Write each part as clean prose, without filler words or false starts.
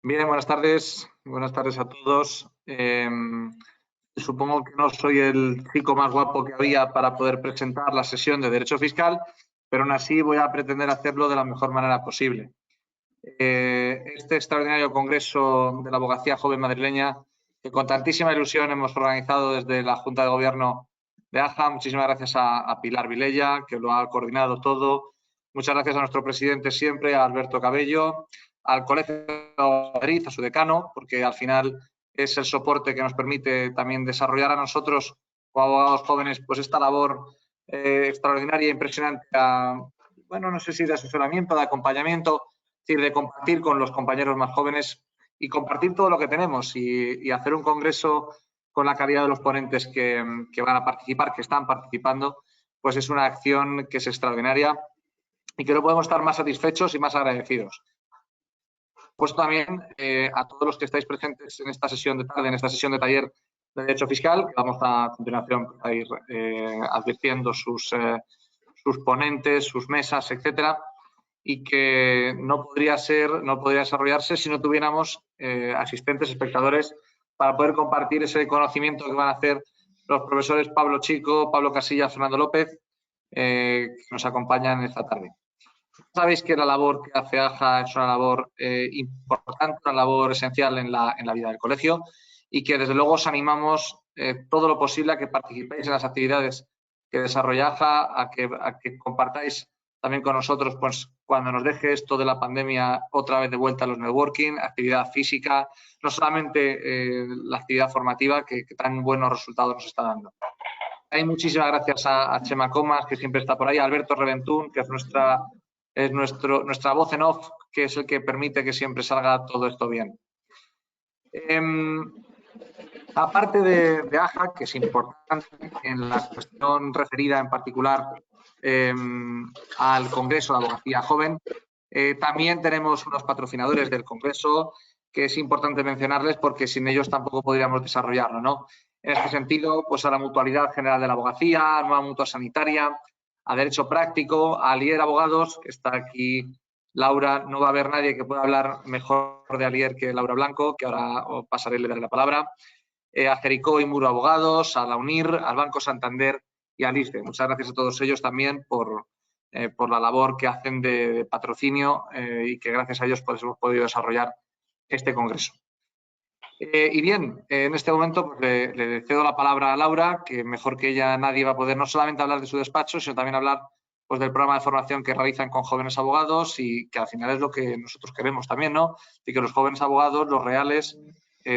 Bien, buenas tardes. Buenas tardes a todos. Supongo que no soy el chico más guapo que había para poder presentar la sesión de Derecho Fiscal, pero aún así voy a pretender hacerlo de la mejor manera posible. Este extraordinario Congreso de la Abogacía Joven Madrileña, que con tantísima ilusión hemos organizado desde la Junta de Gobierno de AJA. Muchísimas gracias a Pilar Vilella, que lo ha coordinado todo. Muchas gracias a nuestro presidente siempre, a Alberto Cabello, al Colegio de Madrid, a su decano, porque al final es el soporte que nos permite también desarrollar a nosotros, como abogados jóvenes, pues esta labor extraordinaria e impresionante, bueno, no sé si de asesoramiento, de acompañamiento, es decir, de compartir con los compañeros más jóvenes y compartir todo lo que tenemos y hacer un congreso con la calidad de los ponentes que van a participar, que están participando, pues es una acción que es extraordinaria y que no podemos estar más satisfechos y más agradecidos. Pues también a todos los que estáis presentes en esta sesión de tarde, en esta sesión de taller de Derecho Fiscal, que vamos a continuación a ir advirtiendo sus ponentes, sus mesas, etcétera, y que no podría desarrollarse si no tuviéramos asistentes, espectadores, para poder compartir ese conocimiento que van a hacer los profesores Pablo Chico, Pablo Casillas, Fernando López, que nos acompañan esta tarde. Sabéis que la labor que hace AJA es una labor importante, una labor esencial en la vida del colegio y que desde luego os animamos todo lo posible a que participéis en las actividades que desarrolla AJA, a que compartáis también con nosotros, pues cuando nos deje esto de la pandemia otra vez de vuelta a los networking, actividad física, no solamente la actividad formativa que tan buenos resultados nos está dando. Hay muchísimas gracias a Chema Comas, que siempre está por ahí, a Alberto Reventún, que es nuestra voz en off, que es el que permite que siempre salga todo esto bien. Aparte de AJA, que es importante en la cuestión referida en particular al Congreso de Abogacía Joven, también tenemos unos patrocinadores del Congreso que es importante mencionarles porque sin ellos tampoco podríamos desarrollarlo, ¿no? En este sentido, pues a la Mutualidad General de la Abogacía, a Nueva Mutua Sanitaria, a Derecho Práctico, a Alier Abogados, que está aquí Laura. No va a haber nadie que pueda hablar mejor de Alier que Laura Blanco, que ahora os pasaré, le daré la palabra. A Jericó y Muro Abogados, a la UNIR, al Banco Santander y al ISDE. Muchas gracias a todos ellos también por la labor que hacen de patrocinio y que gracias a ellos pues, hemos podido desarrollar este congreso. Y bien, en este momento pues, le cedo la palabra a Laura, que mejor que ella nadie va a poder no solamente hablar de su despacho, sino también hablar pues, del programa de formación que realizan con jóvenes abogados y que al final es lo que nosotros queremos también, ¿no? Y que los jóvenes abogados, los reales,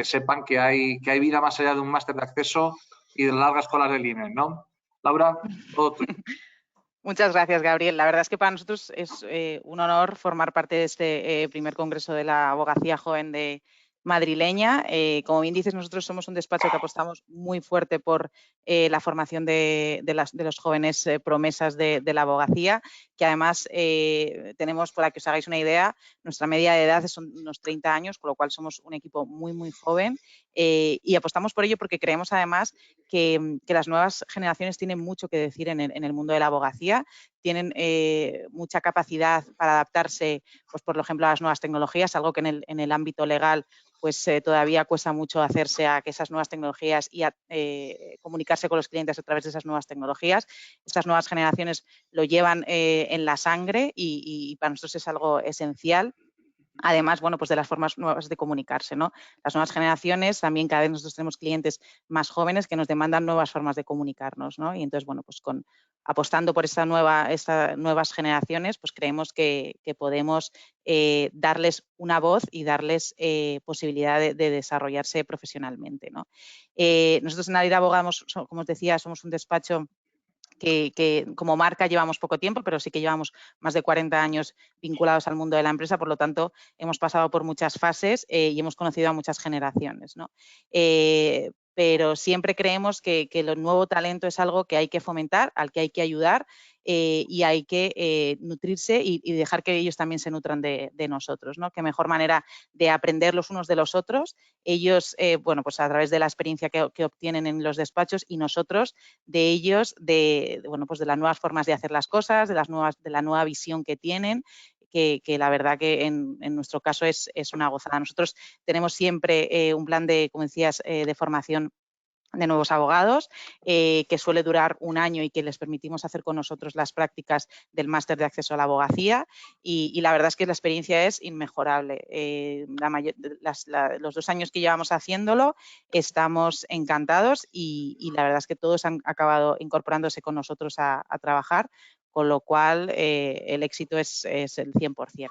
sepan que hay vida más allá de un máster de acceso y de largas colas del INE, ¿no? Laura, todo tuyo. Muchas gracias, Gabriel. La verdad es que para nosotros es un honor formar parte de este primer congreso de la abogacía joven de madrileña. Como bien dices, nosotros somos un despacho que apostamos muy fuerte por la formación de los jóvenes promesas de la abogacía, que además tenemos, para que os hagáis una idea, nuestra media de edad son unos 30 años, con lo cual somos un equipo muy, muy joven y apostamos por ello porque creemos además que las nuevas generaciones tienen mucho que decir en el mundo de la abogacía, tienen mucha capacidad para adaptarse, pues por ejemplo, a las nuevas tecnologías, algo que en el ámbito legal pues todavía cuesta mucho hacerse a que esas nuevas tecnologías y a comunicarse con los clientes a través de esas nuevas tecnologías. Estas nuevas generaciones lo llevan en la sangre y para nosotros es algo esencial. Además, bueno, pues de las formas nuevas de comunicarse, ¿no? Las nuevas generaciones, también cada vez nosotros tenemos clientes más jóvenes que nos demandan nuevas formas de comunicarnos, ¿no? Y entonces, bueno, pues apostando por estas nuevas generaciones, pues creemos que podemos darles una voz y darles posibilidad de desarrollarse profesionalmente, ¿no? Nosotros en Alier Abogados, como os decía, somos un despacho que como marca llevamos poco tiempo, pero sí que llevamos más de 40 años vinculados al mundo de la empresa, por lo tanto, hemos pasado por muchas fases y hemos conocido a muchas generaciones, ¿no? Pero siempre creemos que el nuevo talento es algo que hay que fomentar, al que hay que ayudar y hay que nutrirse y dejar que ellos también se nutran de nosotros, ¿no? Qué mejor manera de aprender los unos de los otros. Ellos, bueno, pues a través de la experiencia que obtienen en los despachos y nosotros de ellos, bueno, pues de las nuevas formas de hacer las cosas, de la nueva visión que tienen, que la verdad que en nuestro caso es una gozada. Nosotros tenemos siempre un plan de, como decías, de formación de nuevos abogados, que suele durar un año y que les permitimos hacer con nosotros las prácticas del máster de acceso a la abogacía y la verdad es que la experiencia es inmejorable. Los 2 años que llevamos haciéndolo estamos encantados y la verdad es que todos han acabado incorporándose con nosotros a trabajar, con lo cual el éxito es el 100%.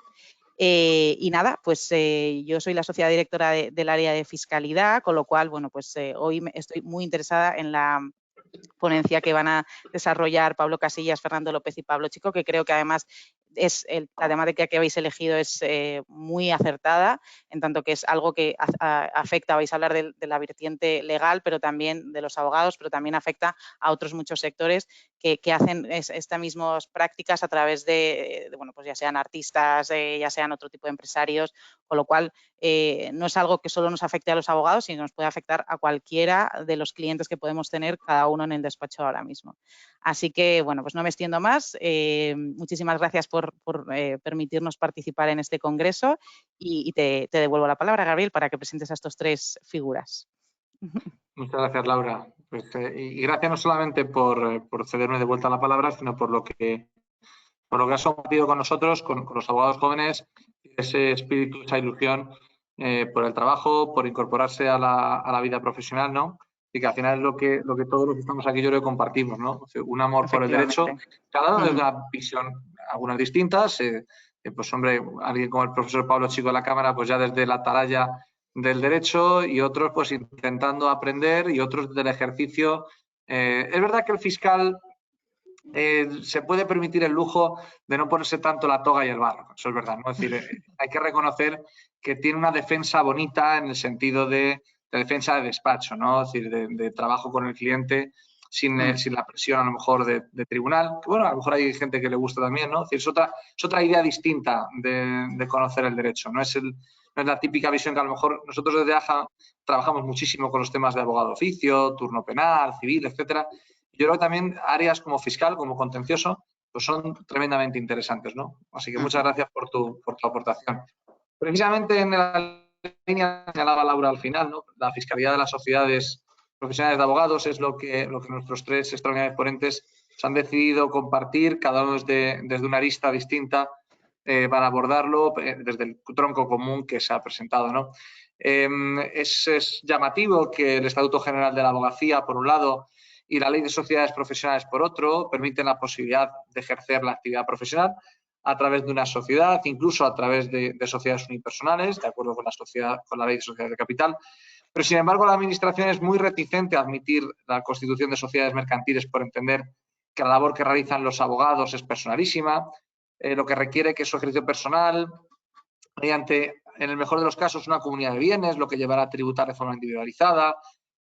Y nada, pues yo soy la socia directora del área de fiscalidad, con lo cual, bueno, pues hoy estoy muy interesada en la ponencia que van a desarrollar Pablo Casillas, Fernando López y Pablo Chico, que creo que además la temática que habéis elegido es muy acertada, en tanto que es algo que afecta, vais a hablar de la vertiente legal, pero también de los abogados, pero también afecta a otros muchos sectores que hacen estas mismas prácticas a través bueno, pues ya sean artistas, ya sean otro tipo de empresarios, con lo cual no es algo que solo nos afecte a los abogados, sino nos puede afectar a cualquiera de los clientes que podemos tener cada uno en el despacho ahora mismo. Así que, bueno, pues no me extiendo más. Muchísimas gracias por permitirnos participar en este congreso y te devuelvo la palabra, Gabriel, para que presentes a estos 3 figuras. Muchas gracias, Laura. Pues, y gracias no solamente por cederme de vuelta la palabra, sino por lo que has compartido con nosotros, con los abogados jóvenes, ese espíritu, esa ilusión por el trabajo, por incorporarse a la vida profesional, ¿no? Y que al final es lo que todos los que estamos aquí yo creo que compartimos, ¿no? Un amor por el derecho, cada uno desde una visión, algunas distintas. Pues hombre, alguien como el profesor Pablo Chico de la Cámara, pues ya desde la atalaya del derecho y otros pues intentando aprender y otros del ejercicio. Es verdad que el fiscal se puede permitir el lujo de no ponerse tanto la toga y el barro, eso es verdad, ¿no? Es decir, hay que reconocer que tiene una defensa bonita en el sentido de defensa de despacho, ¿no? Es decir, de trabajo con el cliente sin la presión a lo mejor de tribunal, que bueno, a lo mejor hay gente que le gusta también, ¿no? Es decir, es otra idea distinta de conocer el derecho, no es la típica visión que a lo mejor nosotros desde AJA trabajamos muchísimo con los temas de abogado de oficio, turno penal, civil, etcétera. Yo creo que también áreas como fiscal, como contencioso, pues son tremendamente interesantes, ¿no? Así que muchas gracias por tu aportación. Precisamente en la línea que señalaba Laura al final, ¿no? La fiscalidad de las sociedades profesionales de abogados es lo que nuestros 3 extraordinarios ponentes se han decidido compartir, cada uno desde una arista distinta, para abordarlo desde el tronco común que se ha presentado, ¿no? Es llamativo que el Estatuto General de la Abogacía, por un lado, y la Ley de Sociedades Profesionales, por otro, permiten la posibilidad de ejercer la actividad profesional a través de una sociedad, incluso a través de sociedades unipersonales, de acuerdo con la Ley de Sociedades de Capital. Pero, sin embargo, la Administración es muy reticente a admitir la constitución de sociedades mercantiles por entender que la labor que realizan los abogados es personalísima, lo que requiere que su ejercicio personal, mediante, en el mejor de los casos, una comunidad de bienes, lo que llevará a tributar de forma individualizada.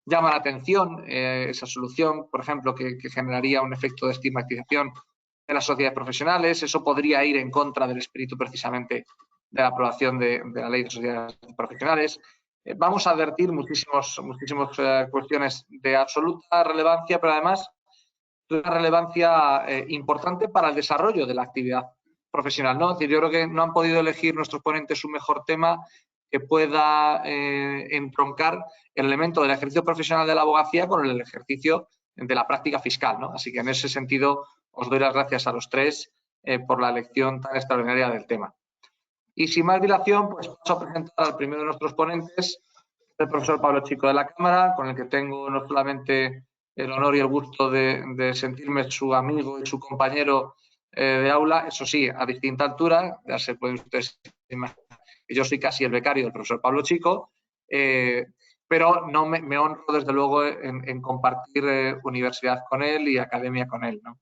Llama la atención esa solución, por ejemplo, que generaría un efecto de estigmatización de las sociedades profesionales. Eso podría ir en contra del espíritu precisamente de la aprobación de la Ley de Sociedades Profesionales. Vamos a advertir muchísimas cuestiones de absoluta relevancia, pero además de una relevancia importante para el desarrollo de la actividad profesional, ¿no? Es decir, yo creo que no han podido elegir nuestros ponentes un mejor tema que pueda entroncar el elemento del ejercicio profesional de la abogacía con el ejercicio de la práctica fiscal, ¿no? Así que en ese sentido os doy las gracias a los 3 por la elección tan extraordinaria del tema. Y sin más dilación, pues paso a presentar al primero de nuestros ponentes, el profesor Pablo Chico de la Cámara, con el que tengo no solamente el honor y el gusto de sentirme su amigo y su compañero de aula, eso sí, a distinta altura, ya se pueden ustedes imaginar que yo soy casi el becario del profesor Pablo Chico, pero no me honro desde luego en compartir universidad con él y academia con él, ¿no?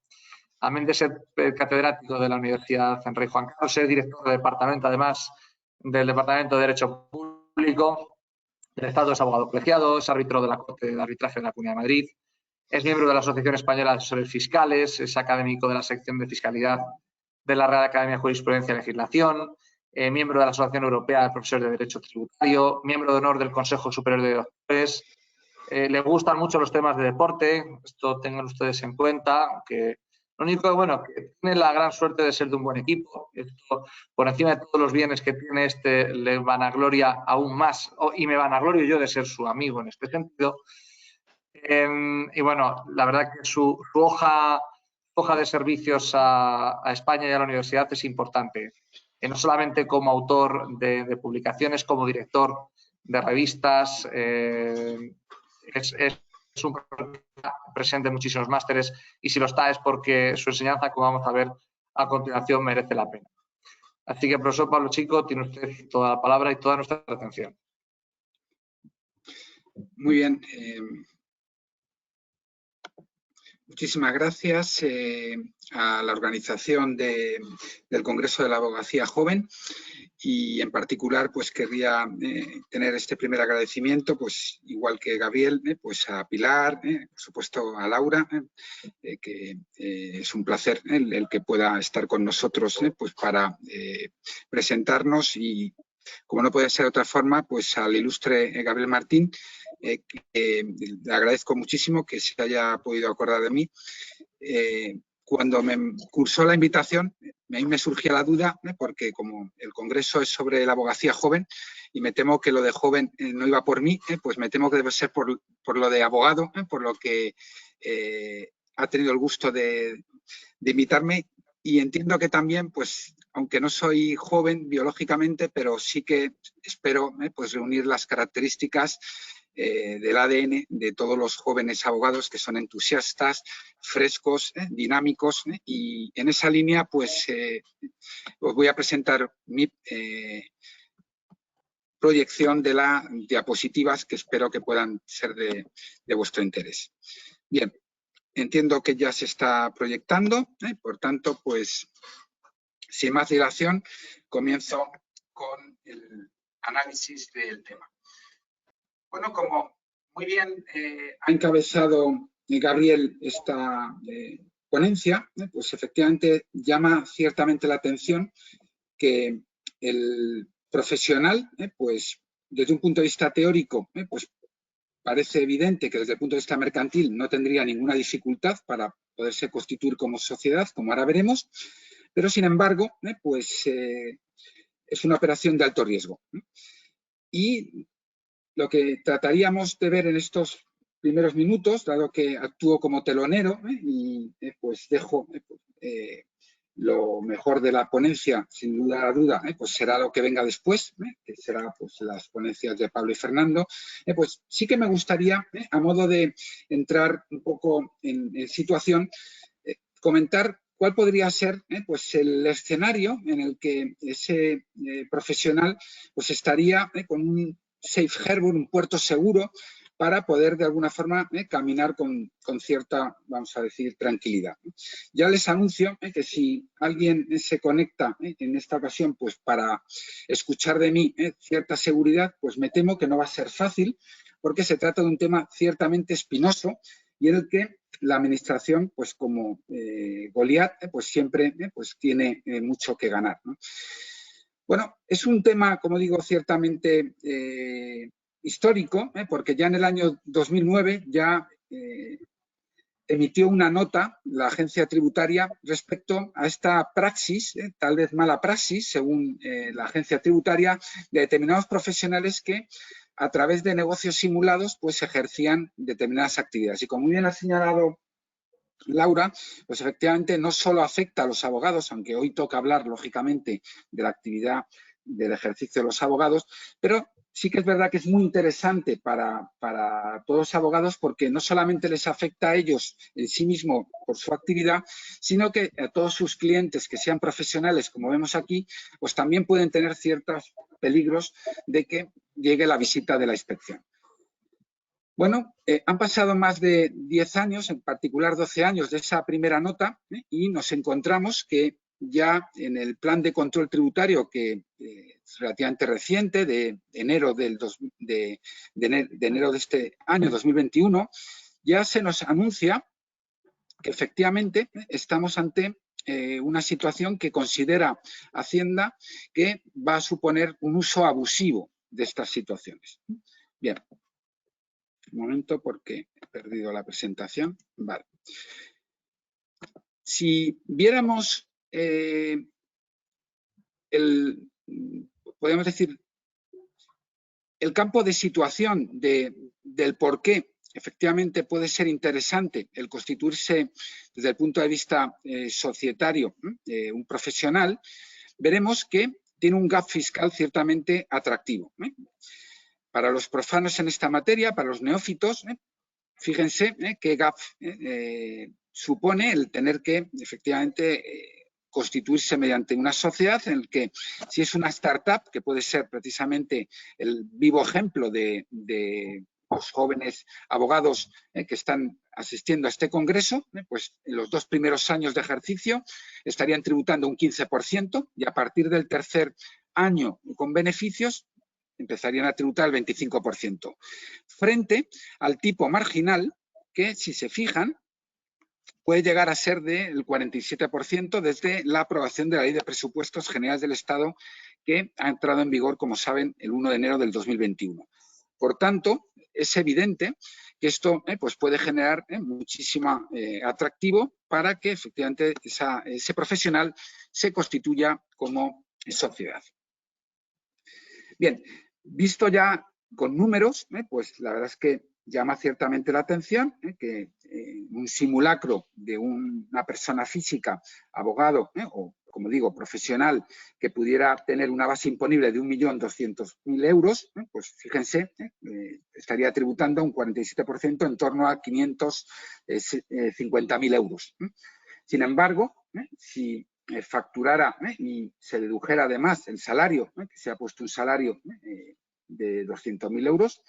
Amén de ser catedrático de la Universidad Rey Juan Carlos, ser director del departamento, además del Departamento de Derecho Público del Estado, es abogado colegiado, es árbitro de la Corte de Arbitraje de la Comunidad de Madrid, es miembro de la Asociación Española de Asesores Fiscales, es académico de la sección de Fiscalidad de la Real Academia de Jurisprudencia y Legislación, miembro de la Asociación Europea de Profesores de Derecho Tributario, miembro de honor del Consejo Superior de Doctores. Le gustan mucho los temas de deporte, esto tengan ustedes en cuenta, aunque Lo único, bueno, que tiene la gran suerte de ser de un buen equipo. Esto, por encima de todos los bienes que tiene le vanagloria aún más, y me vanaglorio yo de ser su amigo en este sentido. Y bueno, la verdad que su hoja de servicios a España y a la universidad es importante. No solamente como autor de publicaciones, como director de revistas, es un presente en muchísimos másteres, y si lo está es porque su enseñanza, como vamos a ver a continuación, merece la pena. Así que, profesor Pablo Chico, tiene usted toda la palabra y toda nuestra atención. Muy bien. Muchísimas gracias a la organización del Congreso de la Abogacía Joven, y en particular pues querría tener este primer agradecimiento, pues igual que Gabriel, pues a Pilar, por supuesto a Laura, que es un placer el que pueda estar con nosotros pues para presentarnos, y como no puede ser de otra forma, pues al ilustre Gabriel Martín, le agradezco muchísimo que se haya podido acordar de mí. Cuando me cursó la invitación, a mí me surgía la duda, porque como el congreso es sobre la abogacía joven, y me temo que lo de joven no iba por mí, pues me temo que debe ser por lo de abogado, por lo que ha tenido el gusto de invitarme. Y entiendo que también, pues, aunque no soy joven biológicamente, pero sí que espero pues reunir las características del ADN de todos los jóvenes abogados, que son entusiastas, frescos, dinámicos, y en esa línea pues os voy a presentar mi proyección de las diapositivas, que espero que puedan ser de vuestro interés. Bien, entiendo que ya se está proyectando, por tanto, pues sin más dilación, comienzo con el análisis del tema. Bueno, como muy bien ha encabezado Gabriel esta ponencia, pues efectivamente llama ciertamente la atención que el profesional, pues desde un punto de vista teórico, pues parece evidente que desde el punto de vista mercantil no tendría ninguna dificultad para poderse constituir como sociedad, como ahora veremos, pero sin embargo, pues es una operación de alto riesgo. Y lo que trataríamos de ver en estos primeros minutos, dado que actúo como telonero y pues dejo lo mejor de la ponencia, sin duda, pues será lo que venga después, que será pues las ponencias de Pablo y Fernando, pues sí que me gustaría, a modo de entrar un poco en situación, comentar cuál podría ser pues el escenario en el que ese profesional pues estaría con un safe harbor, un puerto seguro, para poder de alguna forma caminar con cierta, vamos a decir, tranquilidad. Ya les anuncio que si alguien se conecta en esta ocasión pues para escuchar de mí cierta seguridad, pues me temo que no va a ser fácil, porque se trata de un tema ciertamente espinoso y en el que la administración, pues como Goliat, pues siempre pues tiene mucho que ganar, ¿no? Bueno, es un tema, como digo, ciertamente histórico, porque ya en el año 2009 ya emitió una nota la agencia tributaria respecto a esta praxis, tal vez mala praxis, según la agencia tributaria, de determinados profesionales que a través de negocios simulados pues ejercían determinadas actividades. Y como bien ha señalado Laura, pues efectivamente no solo afecta a los abogados, aunque hoy toca hablar lógicamente de la actividad del ejercicio de los abogados, pero sí que es verdad que es muy interesante para todos los abogados, porque no solamente les afecta a ellos en sí mismo por su actividad, sino que a todos sus clientes que sean profesionales, como vemos aquí, pues también pueden tener ciertos peligros de que llegue la visita de la inspección. Bueno, han pasado más de 10 años, en particular 12 años de esa primera nota, y nos encontramos que ya en el plan de control tributario, que es relativamente reciente, de enero de este año 2021, ya se nos anuncia que efectivamente estamos ante una situación que considera Hacienda que va a suponer un uso abusivo de estas situaciones. Bien. Un momento, porque he perdido la presentación. Vale. Si viéramos podemos decir, el campo de situación del por qué efectivamente puede ser interesante el constituirse desde el punto de vista societario un profesional, veremos que tiene un gap fiscal ciertamente atractivo. Para los profanos en esta materia, para los neófitos, fíjense qué gap supone el tener que efectivamente constituirse mediante una sociedad en el que, si es una startup, que puede ser precisamente el vivo ejemplo de los jóvenes abogados que están asistiendo a este congreso, pues en los 2 primeros años de ejercicio estarían tributando un 15% y a partir del tercer año con beneficios empezarían a tributar el 25%, frente al tipo marginal que, si se fijan, puede llegar a ser del 47% desde la aprobación de la Ley de Presupuestos Generales del Estado, que ha entrado en vigor, como saben, el 1 de enero del 2021. Por tanto, es evidente que esto pues puede generar muchísimo atractivo para que efectivamente ese profesional se constituya como sociedad. Bien, visto ya con números, pues la verdad es que llama ciertamente la atención que un simulacro de una persona física, abogado o, como digo, profesional, que pudiera tener una base imponible de 1.200.000 euros, pues fíjense, estaría tributando un 47% en torno a 550.000 euros. Sin embargo, si facturara y se dedujera además el salario, que se ha puesto un salario de 200.000 euros,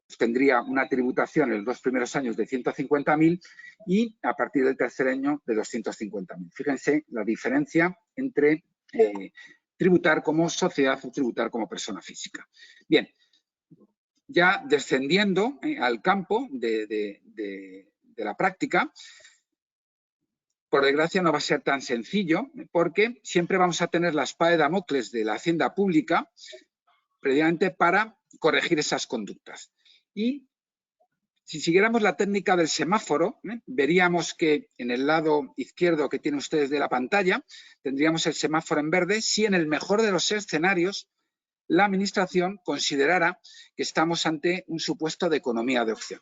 pues tendría una tributación en los 2 primeros años de 150.000 y a partir del tercer año de 250.000. Fíjense la diferencia entre tributar como sociedad o tributar como persona física. Bien, ya descendiendo al campo de la práctica, por desgracia no va a ser tan sencillo porque siempre vamos a tener la espada de Damocles de la hacienda pública previamente para corregir esas conductas. Y si siguiéramos la técnica del semáforo, veríamos que en el lado izquierdo que tienen ustedes de la pantalla tendríamos el semáforo en verde si en el mejor de los escenarios la Administración considerara que estamos ante un supuesto de economía de opción.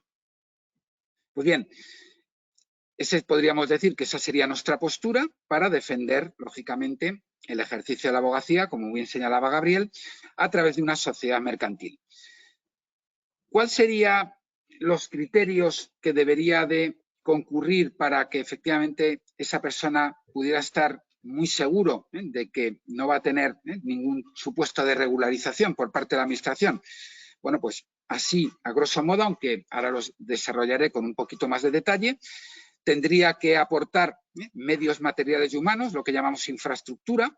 Pues bien, podríamos decir que esa sería nuestra postura para defender, lógicamente, el ejercicio de la abogacía, como bien señalaba Gabriel, a través de una sociedad mercantil. ¿Cuáles serían los criterios que debería de concurrir para que efectivamente esa persona pudiera estar muy seguro de que no va a tener ningún supuesto de regularización por parte de la Administración? Bueno, pues así, a grosso modo, aunque ahora los desarrollaré con un poquito más de detalle, tendría que aportar medios materiales y humanos, lo que llamamos infraestructura.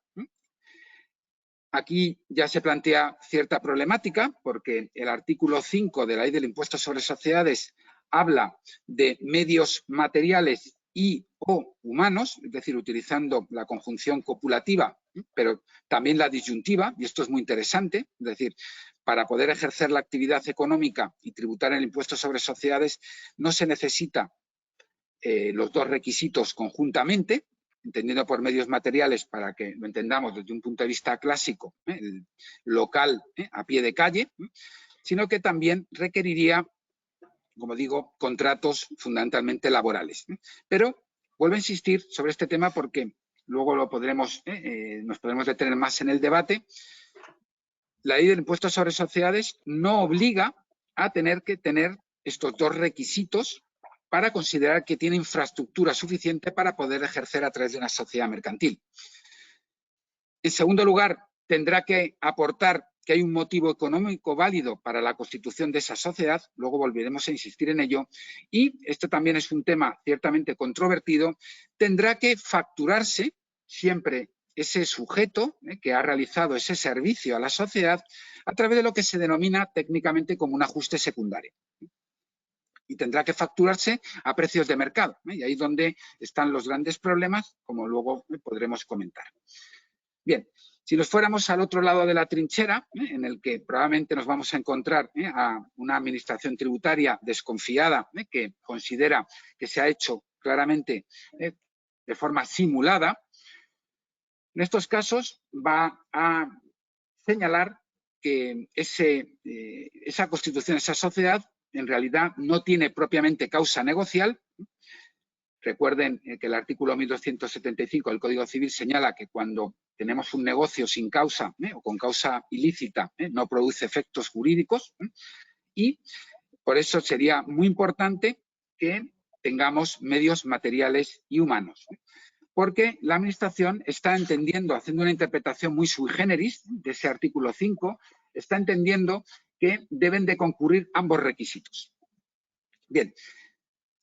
Aquí ya se plantea cierta problemática porque el artículo 5 de la Ley del Impuesto sobre Sociedades habla de medios materiales y o humanos, es decir, utilizando la conjunción copulativa, pero también la disyuntiva, y esto es muy interesante, es decir, para poder ejercer la actividad económica y tributar el impuesto sobre sociedades no se necesita los dos requisitos conjuntamente, entendiendo por medios materiales para que lo entendamos desde un punto de vista clásico, el local a pie de calle, sino que también requeriría, como digo, contratos fundamentalmente laborales. Pero vuelvo a insistir sobre este tema porque luego nos podremos detener más en el debate. La Ley del Impuesto sobre Sociedades no obliga a tener que tener estos dos requisitos para considerar que tiene infraestructura suficiente para poder ejercer a través de una sociedad mercantil. En segundo lugar, tendrá que aportar que hay un motivo económico válido para la constitución de esa sociedad, luego volveremos a insistir en ello, y esto también es un tema ciertamente controvertido, tendrá que facturarse siempre ese sujeto que ha realizado ese servicio a la sociedad a través de lo que se denomina técnicamente como un ajuste secundario. Y tendrá que facturarse a precios de mercado. Y ahí es donde están los grandes problemas, como luego podremos comentar. Bien, si nos fuéramos al otro lado de la trinchera, en el que probablemente nos vamos a encontrar a una administración tributaria desconfiada, que considera que se ha hecho claramente de forma simulada, en estos casos va a señalar que esa constitución, esa sociedad, en realidad no tiene propiamente causa negocial. Recuerden que el artículo 1275 del Código Civil señala que cuando tenemos un negocio sin causa o con causa ilícita no produce efectos jurídicos y por eso sería muy importante que tengamos medios materiales y humanos. Porque la Administración está entendiendo, haciendo una interpretación muy sui generis de ese artículo 5, está entendiendo que deben de concurrir ambos requisitos. Bien.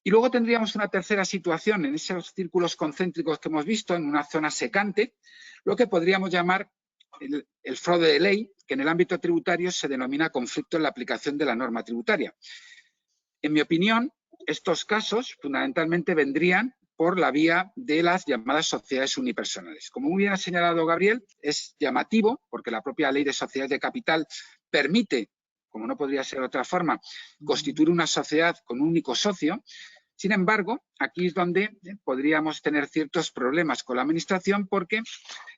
Y luego tendríamos una tercera situación en esos círculos concéntricos que hemos visto, en una zona secante, lo que podríamos llamar el fraude de ley, que en el ámbito tributario se denomina conflicto en la aplicación de la norma tributaria. En mi opinión, estos casos fundamentalmente vendrían por la vía de las llamadas sociedades unipersonales. Como muy bien ha señalado Gabriel, es llamativo porque la propia ley de sociedades de capital permite, como no podría ser de otra forma, constituir una sociedad con un único socio. Sin embargo, aquí es donde podríamos tener ciertos problemas con la Administración porque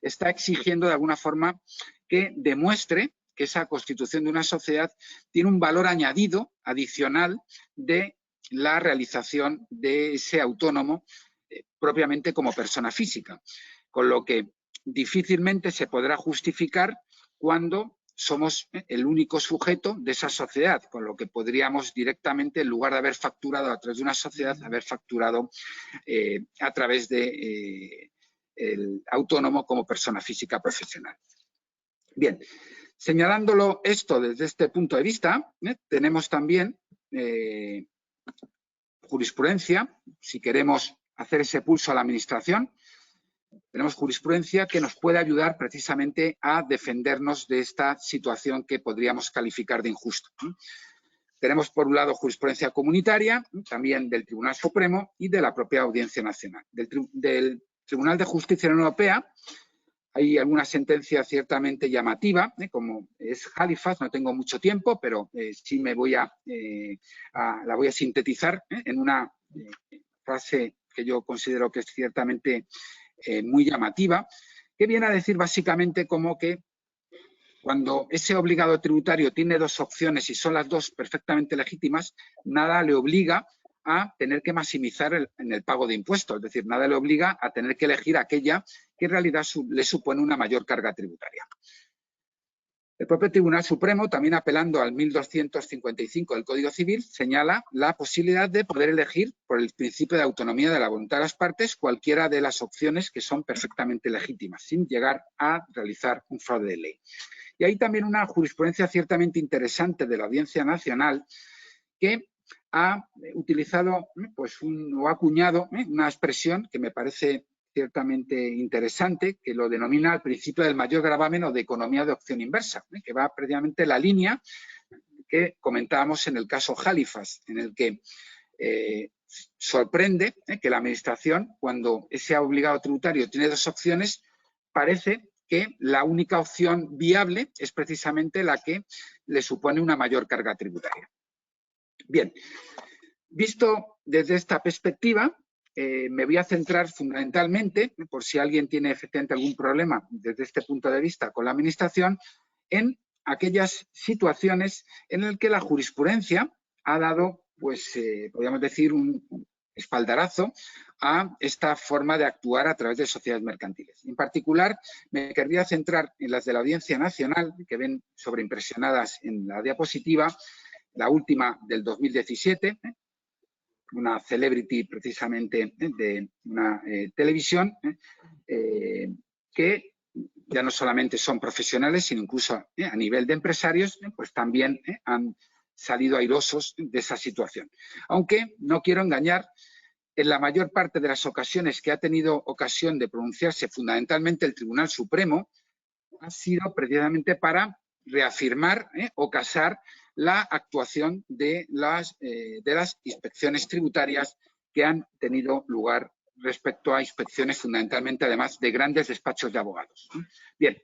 está exigiendo de alguna forma que demuestre que esa constitución de una sociedad tiene un valor añadido, adicional, de la realización de ese autónomo propiamente como persona física. Con lo que difícilmente se podrá justificar cuando somos el único sujeto de esa sociedad, con lo que podríamos directamente, en lugar de haber facturado a través de una sociedad, haber facturado a través de el autónomo como persona física profesional. Bien, señalándolo esto desde este punto de vista, tenemos también jurisprudencia, si queremos hacer ese pulso a la Administración, tenemos jurisprudencia que nos puede ayudar precisamente a defendernos de esta situación que podríamos calificar de injusta. Tenemos, por un lado, jurisprudencia comunitaria, también del Tribunal Supremo y de la propia Audiencia Nacional. Del Tribunal de Justicia de la Unión Europea hay alguna sentencia ciertamente llamativa, como es Halifax, no tengo mucho tiempo, pero sí me voy la voy a sintetizar en una frase que yo considero que es ciertamente muy llamativa, que viene a decir básicamente como que cuando ese obligado tributario tiene dos opciones y son las dos perfectamente legítimas, nada le obliga a tener que maximizar en el pago de impuestos, es decir, nada le obliga a tener que elegir aquella que en realidad le supone una mayor carga tributaria. El propio Tribunal Supremo, también apelando al 1255 del Código Civil, señala la posibilidad de poder elegir, por el principio de autonomía de la voluntad de las partes, cualquiera de las opciones que son perfectamente legítimas, sin llegar a realizar un fraude de ley. Y hay también una jurisprudencia ciertamente interesante de la Audiencia Nacional que ha utilizado o ha acuñado una expresión que me parece ciertamente interesante, que lo denomina el principio del mayor gravamen o de economía de opción inversa, que va precisamente la línea que comentábamos en el caso Halifax, en el que sorprende que la Administración, cuando ese obligado tributario tiene dos opciones, parece que la única opción viable es precisamente la que le supone una mayor carga tributaria. Bien, visto desde esta perspectiva, me voy a centrar fundamentalmente, por si alguien tiene efectivamente algún problema desde este punto de vista con la Administración, en aquellas situaciones en las que la jurisprudencia ha dado, podríamos decir, un espaldarazo a esta forma de actuar a través de sociedades mercantiles. En particular, me querría centrar en las de la Audiencia Nacional, que ven sobreimpresionadas en la diapositiva, la última del 2017, una celebrity precisamente de una televisión, que ya no solamente son profesionales, sino incluso a nivel de empresarios, pues también han salido airosos de esa situación. Aunque no quiero engañar, en la mayor parte de las ocasiones que ha tenido ocasión de pronunciarse fundamentalmente el Tribunal Supremo, ha sido precisamente para reafirmar o casar la actuación de las inspecciones tributarias que han tenido lugar respecto a inspecciones fundamentalmente, además, de grandes despachos de abogados. Bien,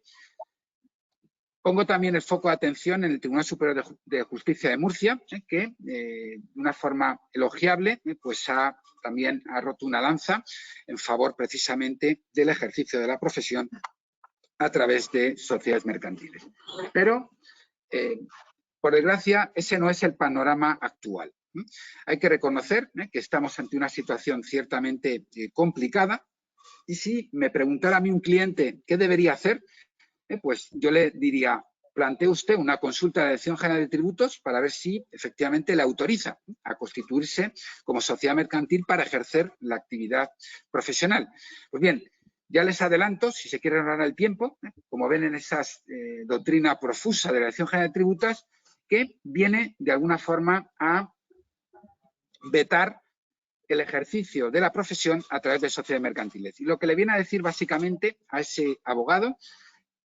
Pongo también el foco de atención en el Tribunal Superior de Justicia de Murcia, que de una forma elogiable pues también ha roto una lanza en favor precisamente del ejercicio de la profesión a través de sociedades mercantiles. Pero, por desgracia, ese no es el panorama actual. Hay que reconocer que estamos ante una situación ciertamente complicada, y si me preguntara a mí un cliente qué debería hacer, pues yo le diría, plantee usted una consulta de la Dirección General de Tributos para ver si efectivamente le autoriza a constituirse como sociedad mercantil para ejercer la actividad profesional. Pues bien, ya les adelanto, si se quiere ahorrar el tiempo, como ven en esa doctrina profusa de la Dirección General de Tributos, que viene de alguna forma a vetar el ejercicio de la profesión a través de sociedades mercantiles. Y lo que le viene a decir básicamente a ese abogado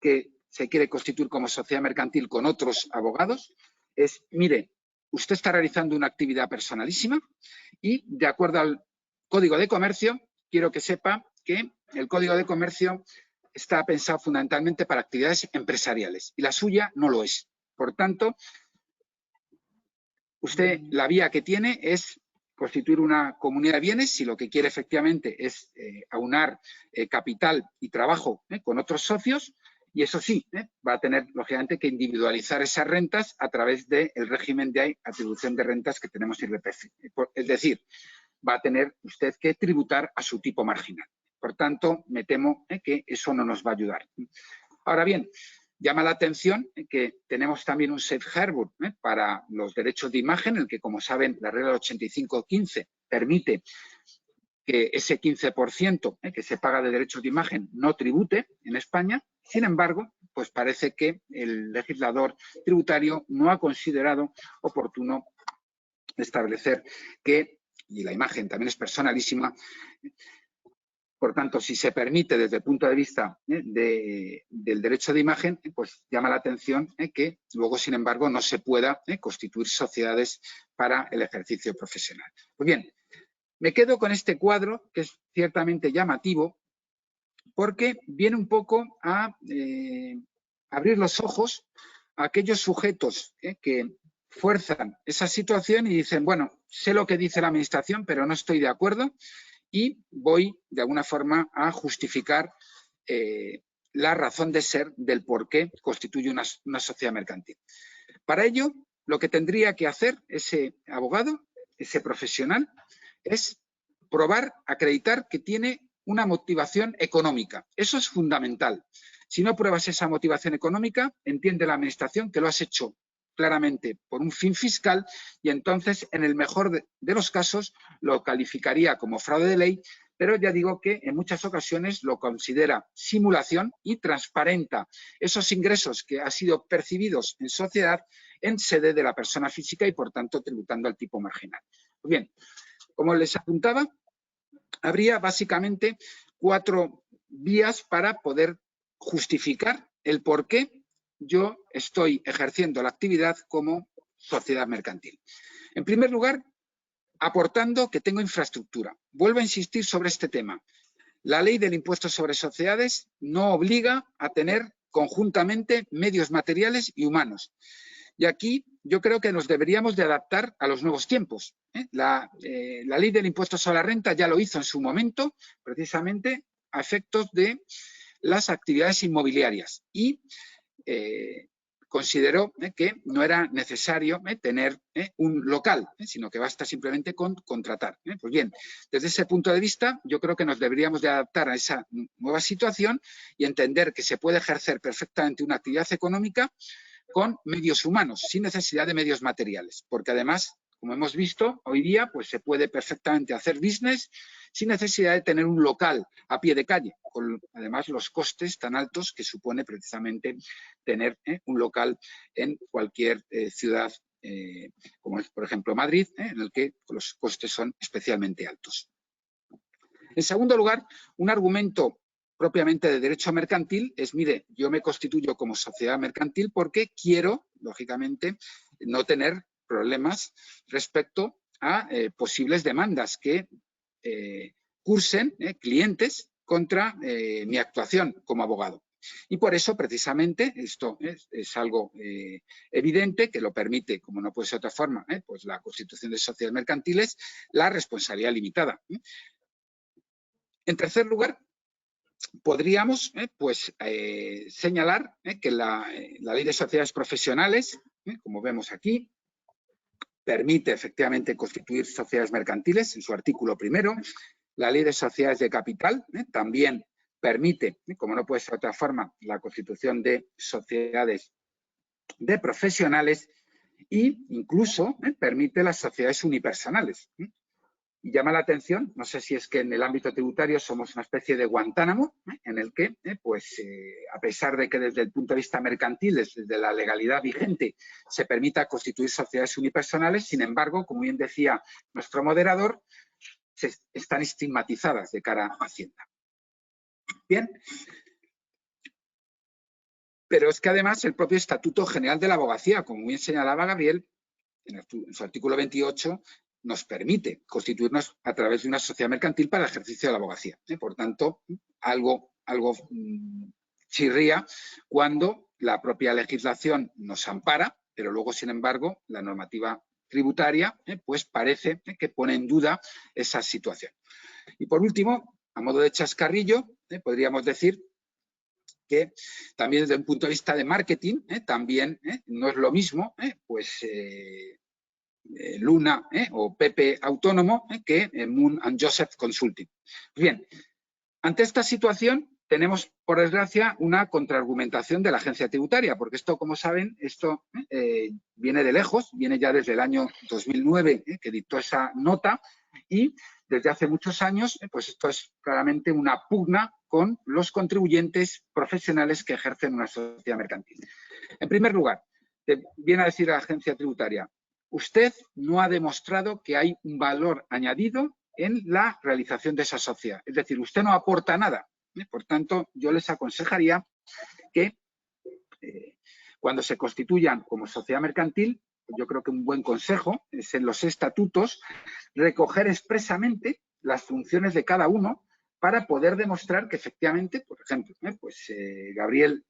que se quiere constituir como sociedad mercantil con otros abogados es, mire, usted está realizando una actividad personalísima y, de acuerdo al Código de Comercio, quiero que sepa que el Código de Comercio está pensado fundamentalmente para actividades empresariales y la suya no lo es. Por tanto, usted la vía que tiene es constituir una comunidad de bienes si lo que quiere efectivamente es aunar capital y trabajo con otros socios. Y eso sí, va a tener, lógicamente, que individualizar esas rentas a través del régimen de atribución de rentas que tenemos IRPF. Es decir, va a tener usted que tributar a su tipo marginal. Por tanto, me temo que eso no nos va a ayudar. Ahora bien, llama la atención que tenemos también un safe harbor para los derechos de imagen, en el que, como saben, la regla 85.15 permite que ese 15% que se paga de derechos de imagen no tribute en España. Sin embargo, pues parece que el legislador tributario no ha considerado oportuno establecer que, y la imagen también es personalísima, por tanto, si se permite desde el punto de vista del derecho de imagen, pues llama la atención que luego, sin embargo, no se pueda constituir sociedades para el ejercicio profesional. Pues bien, me quedo con este cuadro, que es ciertamente llamativo, porque viene un poco a abrir los ojos a aquellos sujetos que fuerzan esa situación y dicen, bueno, sé lo que dice la Administración, pero no estoy de acuerdo y voy, de alguna forma, a justificar la razón de ser del por qué constituye una sociedad mercantil. Para ello, lo que tendría que hacer ese abogado, ese profesional, es probar, acreditar que tiene una motivación económica. Eso es fundamental. Si no pruebas esa motivación económica, entiende la Administración que lo has hecho claramente por un fin fiscal y entonces, en el mejor de los casos, lo calificaría como fraude de ley, pero ya digo que en muchas ocasiones lo considera simulación y transparenta esos ingresos que han sido percibidos en sociedad en sede de la persona física y, por tanto, tributando al tipo marginal. Pues bien, como les apuntaba, habría básicamente 4 vías para poder justificar el por qué yo estoy ejerciendo la actividad como sociedad mercantil. En primer lugar, aportando que tengo infraestructura. Vuelvo a insistir sobre este tema. La ley del impuesto sobre sociedades no obliga a tener conjuntamente medios materiales y humanos. Y aquí yo creo que nos deberíamos de adaptar a los nuevos tiempos. La ley del impuesto sobre la renta ya lo hizo en su momento, precisamente a efectos de las actividades inmobiliarias y consideró que no era necesario tener un local, sino que basta simplemente con contratar. Pues bien, desde ese punto de vista, yo creo que nos deberíamos de adaptar a esa nueva situación y entender que se puede ejercer perfectamente una actividad económica con medios humanos, sin necesidad de medios materiales, porque además, como hemos visto, hoy día pues se puede perfectamente hacer business sin necesidad de tener un local a pie de calle, con además los costes tan altos que supone precisamente tener un local en cualquier ciudad, como es, por ejemplo, Madrid, en el que los costes son especialmente altos. En segundo lugar, un argumento propiamente de derecho mercantil es, mire, yo me constituyo como sociedad mercantil porque quiero, lógicamente, no tener problemas respecto a posibles demandas que cursen clientes contra mi actuación como abogado. Y por eso, precisamente, esto es algo evidente que lo permite, como no puede ser de otra forma, pues la constitución de sociedades mercantiles, la responsabilidad limitada. En tercer lugar, podríamos señalar que la ley de sociedades profesionales, como vemos aquí, permite efectivamente constituir sociedades mercantiles en su artículo primero. La ley de sociedades de capital también permite, como no puede ser de otra forma, la constitución de sociedades de profesionales e incluso permite las sociedades unipersonales. Y llama la atención, no sé si es que en el ámbito tributario somos una especie de Guantánamo, en el que, a pesar de que desde el punto de vista mercantil, desde la legalidad vigente, se permita constituir sociedades unipersonales, sin embargo, como bien decía nuestro moderador, están estigmatizadas de cara a Hacienda. Bien. Pero es que además el propio Estatuto General de la Abogacía, como bien señalaba Gabriel, en su artículo 28, nos permite constituirnos a través de una sociedad mercantil para el ejercicio de la abogacía. Por tanto, algo chirría cuando la propia legislación nos ampara, pero luego, sin embargo, la normativa tributaria pues parece que pone en duda esa situación. Y por último, a modo de chascarrillo, podríamos decir que también desde un punto de vista de marketing, también no es lo mismo, Luna o Pepe Autónomo que Moon and Joseph Consulting. Bien, ante esta situación tenemos, por desgracia, una contraargumentación de la agencia tributaria, porque esto, como saben, esto viene de lejos, viene ya desde el año 2009 que dictó esa nota y desde hace muchos años, pues esto es claramente una pugna con los contribuyentes profesionales que ejercen una sociedad mercantil. En primer lugar, viene a decir la agencia tributaria, usted no ha demostrado que hay un valor añadido en la realización de esa sociedad. Es decir, usted no aporta nada. Por tanto, yo les aconsejaría que cuando se constituyan como sociedad mercantil, yo creo que un buen consejo es en los estatutos recoger expresamente las funciones de cada uno para poder demostrar que efectivamente, por ejemplo, Gabriel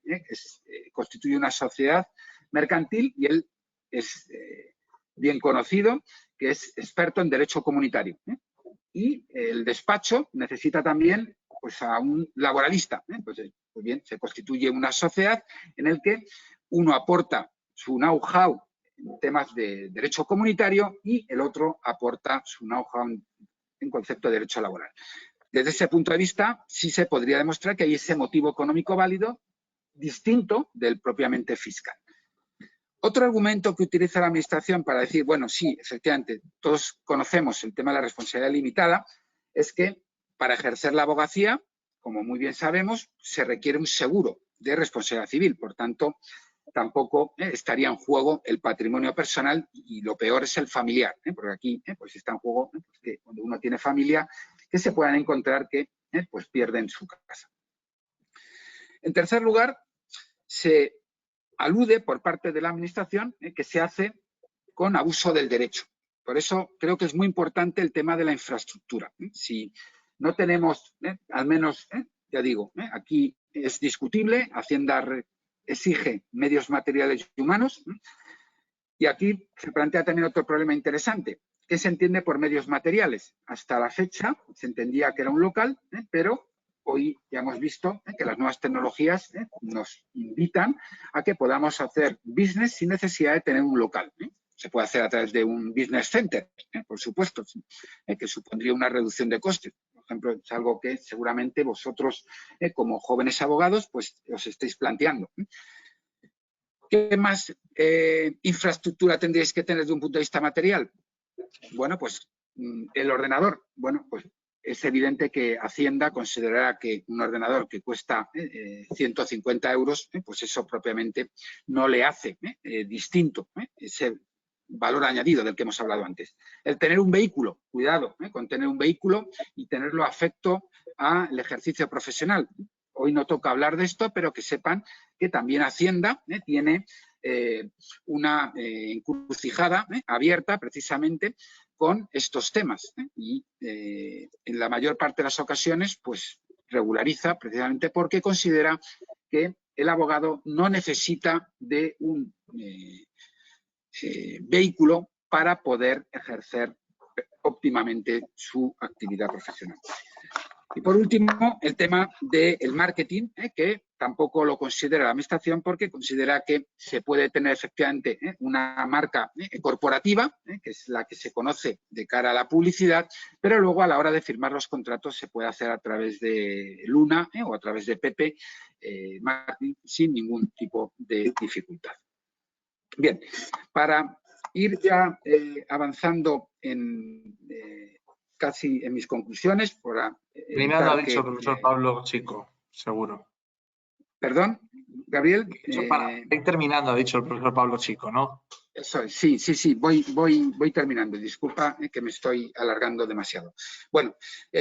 constituye una sociedad mercantil y él es bien conocido que es experto en derecho comunitario. Y el despacho necesita también pues, a un laboralista. Pues bien, se constituye una sociedad en la que uno aporta su know-how en temas de derecho comunitario y el otro aporta su know-how en concepto de derecho laboral. Desde ese punto de vista, sí se podría demostrar que hay ese motivo económico válido distinto del propiamente fiscal. Otro argumento que utiliza la Administración para decir, bueno, sí, efectivamente, todos conocemos el tema de la responsabilidad limitada, es que para ejercer la abogacía, como muy bien sabemos, se requiere un seguro de responsabilidad civil. Por tanto, tampoco estaría en juego el patrimonio personal y lo peor es el familiar, porque aquí pues está en juego que cuando uno tiene familia, que se puedan encontrar que pues pierden su casa. En tercer lugar, se alude por parte de la Administración que se hace con abuso del derecho. Por eso creo que es muy importante el tema de la infraestructura. Si no tenemos, al menos, ya digo, aquí es discutible, Hacienda exige medios materiales y humanos y aquí se plantea también otro problema interesante. ¿Qué se entiende por medios materiales? Hasta la fecha se entendía que era un local, pero hoy ya hemos visto que las nuevas tecnologías nos invitan a que podamos hacer business sin necesidad de tener un local. Se puede hacer a través de un business center, por supuesto, que supondría una reducción de costes. Por ejemplo, es algo que seguramente vosotros, como jóvenes abogados, pues os estáis planteando. ¿Qué más infraestructura tendríais que tener desde un punto de vista material? Bueno, pues el ordenador. Bueno, pues es evidente que Hacienda considerará que un ordenador que cuesta 150 euros, pues eso propiamente no le hace distinto ese valor añadido del que hemos hablado antes. El tener un vehículo, cuidado con tener un vehículo y tenerlo afecto al ejercicio profesional. Hoy no toca hablar de esto, pero que sepan que también Hacienda tiene una encrucijada abierta precisamente con estos temas y en la mayor parte de las ocasiones pues regulariza precisamente porque considera que el abogado no necesita de un vehículo para poder ejercer óptimamente su actividad profesional. Y por último, el tema del marketing, que tampoco lo considera la Administración porque considera que se puede tener efectivamente una marca corporativa, que es la que se conoce de cara a la publicidad, pero luego a la hora de firmar los contratos se puede hacer a través de Luna o a través de Pepe, marketing sin ningún tipo de dificultad. Bien, para ir ya avanzando en casi en mis conclusiones. Terminando, ha dicho el profesor Pablo Chico, seguro. ¿Perdón, Gabriel? Para ir terminando, ha dicho el profesor Pablo Chico, ¿no? Eso es, sí, voy terminando. Disculpa que me estoy alargando demasiado. Bueno,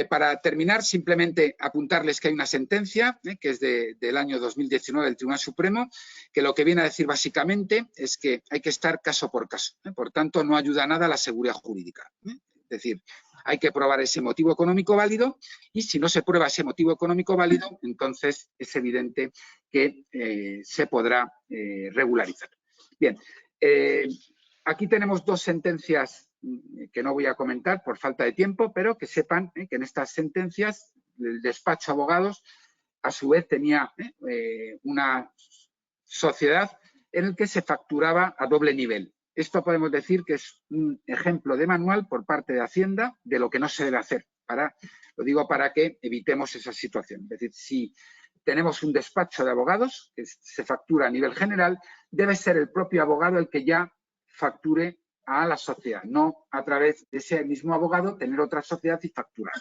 para terminar, simplemente apuntarles que hay una sentencia que es del año 2019 del Tribunal Supremo, que lo que viene a decir básicamente es que hay que estar caso por caso. Por tanto, no ayuda nada a la seguridad jurídica. Es decir, hay que probar ese motivo económico válido y si no se prueba ese motivo económico válido, entonces es evidente que se podrá regularizar. Bien, aquí tenemos dos sentencias que no voy a comentar por falta de tiempo, pero que sepan que en estas sentencias el despacho de abogados a su vez tenía una sociedad en la que se facturaba a doble nivel. Esto podemos decir que es un ejemplo de manual por parte de Hacienda de lo que no se debe hacer. Lo digo para que evitemos esa situación. Es decir, si tenemos un despacho de abogados que se factura a nivel general, debe ser el propio abogado el que ya facture a la sociedad, no a través de ese mismo abogado tener otra sociedad y facturar.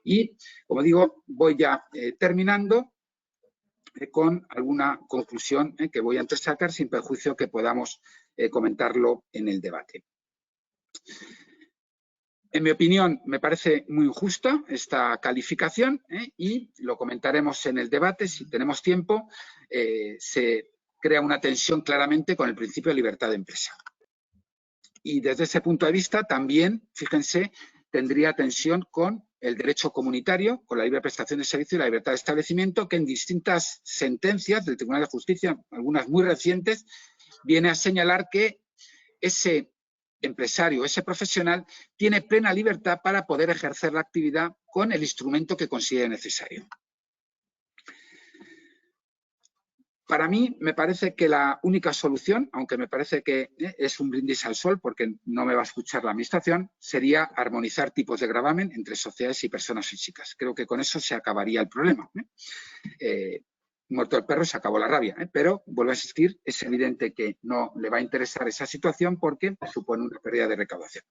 Y, como digo, voy ya terminando con alguna conclusión que voy a entresacar sin perjuicio que podamos comentarlo en el debate. En mi opinión, me parece muy injusta esta calificación y lo comentaremos en el debate. Si tenemos tiempo, se crea una tensión claramente con el principio de libertad de empresa. Y desde ese punto de vista también, fíjense, tendría tensión con el derecho comunitario, con la libre prestación de servicio y la libertad de establecimiento, que en distintas sentencias del Tribunal de Justicia, algunas muy recientes, viene a señalar que ese empresario, ese profesional, tiene plena libertad para poder ejercer la actividad con el instrumento que considere necesario. Para mí, me parece que la única solución, aunque me parece que es un brindis al sol porque no me va a escuchar la Administración, sería armonizar tipos de gravamen entre sociedades y personas físicas. Creo que con eso se acabaría el problema. Muerto el perro, se acabó la rabia, pero vuelvo a insistir, es evidente que no le va a interesar esa situación porque supone una pérdida de recaudación.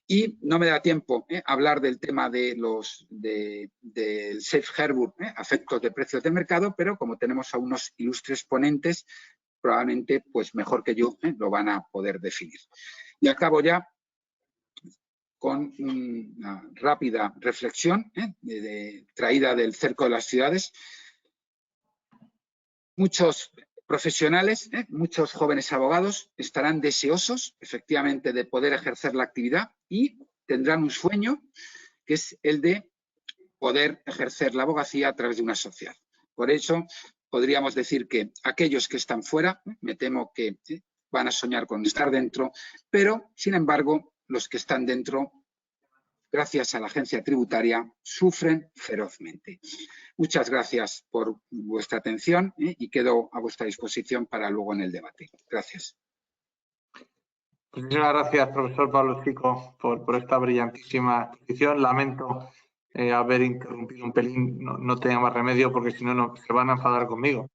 Y no me da tiempo hablar del tema de del safe harbor, efectos de precios de mercado, pero como tenemos a unos ilustres ponentes, probablemente pues mejor que yo lo van a poder definir. Y acabo ya con una rápida reflexión traída del cerco de las ciudades. Muchos profesionales, muchos jóvenes abogados estarán deseosos efectivamente de poder ejercer la actividad y tendrán un sueño que es el de poder ejercer la abogacía a través de una sociedad. Por eso podríamos decir que aquellos que están fuera, me temo que van a soñar con estar dentro, pero sin embargo los que están dentro, gracias a la agencia tributaria, sufren ferozmente. Muchas gracias por vuestra atención y quedo a vuestra disposición para luego en el debate. Gracias. Muchísimas gracias, profesor Pablo Chico, por esta brillantísima exposición. Lamento haber interrumpido un pelín, no tenga más remedio porque si no se van a enfadar conmigo.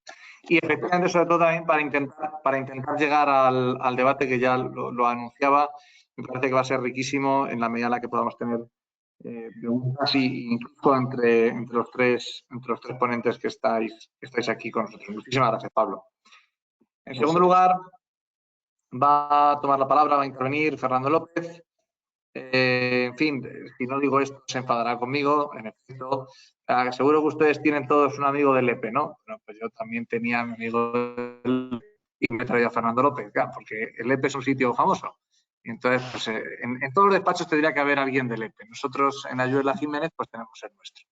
Y efectivamente, sobre todo también para intentar llegar al debate que ya lo anunciaba, me parece que va a ser riquísimo en la medida en la que podamos tener preguntas y incluso entre los tres ponentes que estáis aquí con nosotros. Muchísimas gracias, Pablo. En segundo lugar, va a tomar la palabra, va a intervenir Fernando López. En fin, si no digo esto se enfadará conmigo. En efecto, seguro que ustedes tienen todos un amigo del EPE, ¿no? Bueno, pues yo también tenía un amigo del y me traía a Fernando López, claro, porque el EPE es un sitio famoso. Y entonces, pues, en todos los despachos tendría que haber alguien del EPE. Nosotros en Ayuela Jiménez pues tenemos el nuestro.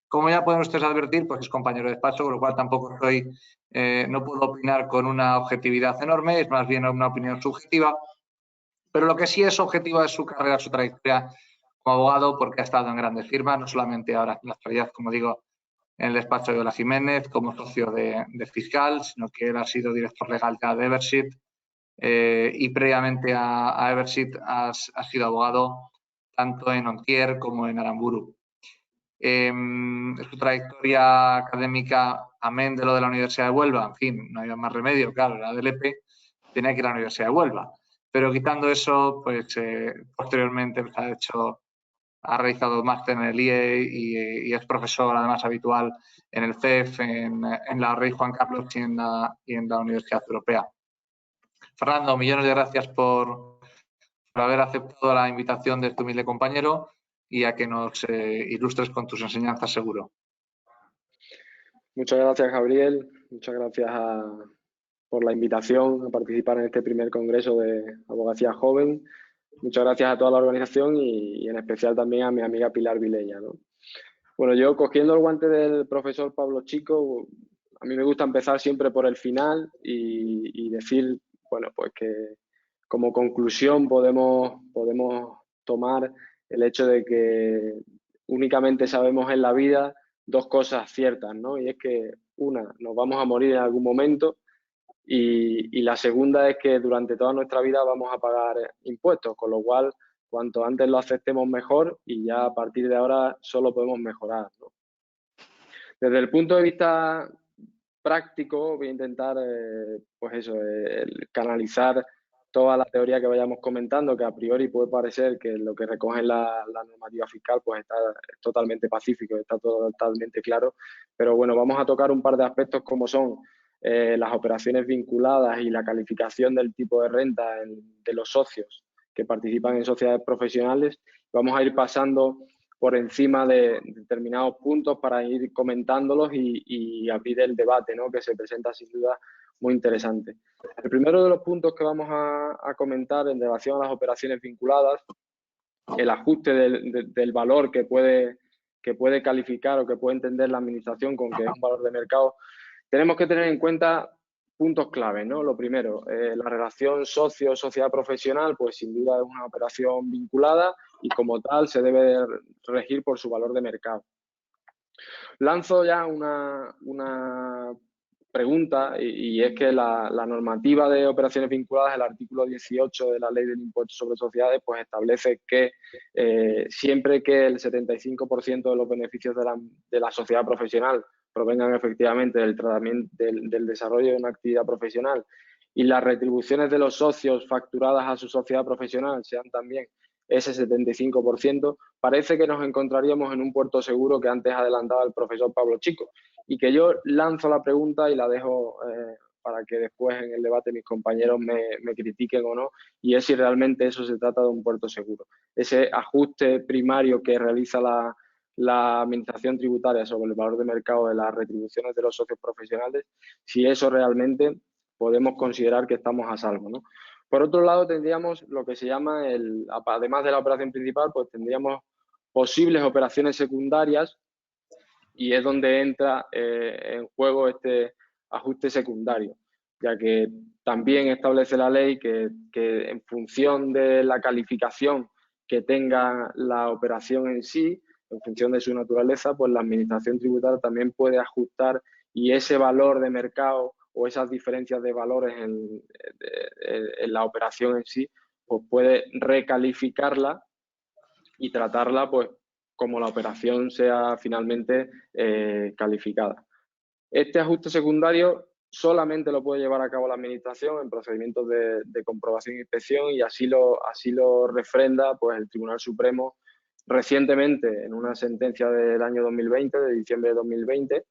Como ya pueden ustedes advertir, pues es compañero de despacho, con lo cual tampoco no puedo opinar con una objetividad enorme, es más bien una opinión subjetiva. Pero lo que sí es objetivo es su carrera, su trayectoria como abogado, porque ha estado en grandes firmas, no solamente ahora en la actualidad, como digo, en el despacho de Ola Jiménez, como socio de Fiscal, sino que él ha sido director legal ya de Evershit y previamente a Evershit ha sido abogado tanto en Ontier como en Aramburu. Su trayectoria académica, amén de lo de la Universidad de Huelva, en fin, no había más remedio, claro, era del EPE, tenía que ir a la Universidad de Huelva. Pero quitando eso, pues posteriormente ha realizado máster en el IE y es profesor además habitual en el CEF, en la Rey Juan Carlos y en la Universidad Europea. Fernando, millones de gracias por haber aceptado la invitación de tu humilde compañero y a que nos ilustres con tus enseñanzas, seguro. Muchas gracias, Gabriel. Muchas gracias por la invitación a participar en este primer congreso de Abogacía Joven. Muchas gracias a toda la organización y en especial también a mi amiga Pilar Vilella, ¿no? Bueno, yo cogiendo el guante del profesor Pablo Chico, a mí me gusta empezar siempre por el final y decir, bueno, pues que como conclusión podemos tomar el hecho de que únicamente sabemos en la vida dos cosas ciertas, ¿no? Y es que una, nos vamos a morir en algún momento y la segunda es que durante toda nuestra vida vamos a pagar impuestos, con lo cual cuanto antes lo aceptemos mejor y ya a partir de ahora solo podemos mejorar, ¿no? Desde el punto de vista práctico voy a intentar pues eso, canalizar toda la teoría que vayamos comentando, que a priori puede parecer que lo que recoge la normativa fiscal pues está totalmente pacífico, está totalmente claro, pero bueno, vamos a tocar un par de aspectos como son las operaciones vinculadas y la calificación del tipo de renta de los socios que participan en sociedades profesionales. Vamos a ir pasando por encima de determinados puntos para ir comentándolos y abrir el debate, ¿no? Que se presenta sin duda muy interesante. El primero de los puntos que vamos a comentar en relación a las operaciones vinculadas, el ajuste del valor que puede calificar o que puede entender la administración con que es un valor de mercado. Tenemos que tener en cuenta puntos clave, ¿no? Lo primero, la relación socio-sociedad profesional, pues sin duda es una operación vinculada y como tal se debe regir por su valor de mercado. Lanzo ya una pregunta y es que la normativa de operaciones vinculadas, el artículo 18 de la Ley del Impuesto sobre Sociedades, pues establece que siempre que el 75% de los beneficios de la sociedad profesional provengan efectivamente del tratamiento del desarrollo de una actividad profesional y las retribuciones de los socios facturadas a su sociedad profesional sean también ese 75%, parece que nos encontraríamos en un puerto seguro que antes adelantaba el profesor Pablo Chico y que yo lanzo la pregunta y la dejo para que después en el debate mis compañeros me critiquen o no, y es si realmente eso se trata de un puerto seguro. Ese ajuste primario que realiza la administración tributaria sobre el valor de mercado de las retribuciones de los socios profesionales, si eso realmente podemos considerar que estamos a salvo, ¿no? Por otro lado, tendríamos lo que se llama, además de la operación principal, pues tendríamos posibles operaciones secundarias y es donde entra en juego este ajuste secundario, ya que también establece la ley que en función de la calificación que tenga la operación en sí, en función de su naturaleza, pues la administración tributaria también puede ajustar y ese valor de mercado o esas diferencias de valores en la operación en sí, pues puede recalificarla y tratarla pues como la operación sea finalmente calificada. Este ajuste secundario solamente lo puede llevar a cabo la administración en procedimientos de comprobación e inspección y así lo refrenda pues el Tribunal Supremo recientemente en una sentencia del año 2020, de diciembre de 2020,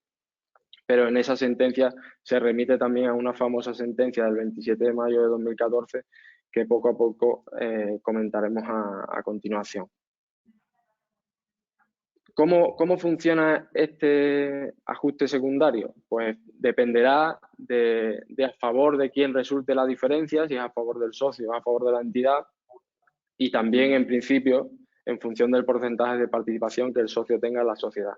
pero en esa sentencia se remite también a una famosa sentencia del 27 de mayo de 2014 que poco a poco comentaremos a continuación. ¿Cómo funciona este ajuste secundario? Pues dependerá de a favor de quién resulte la diferencia, si es a favor del socio o a favor de la entidad, y también, en principio, en función del porcentaje de participación que el socio tenga en la sociedad.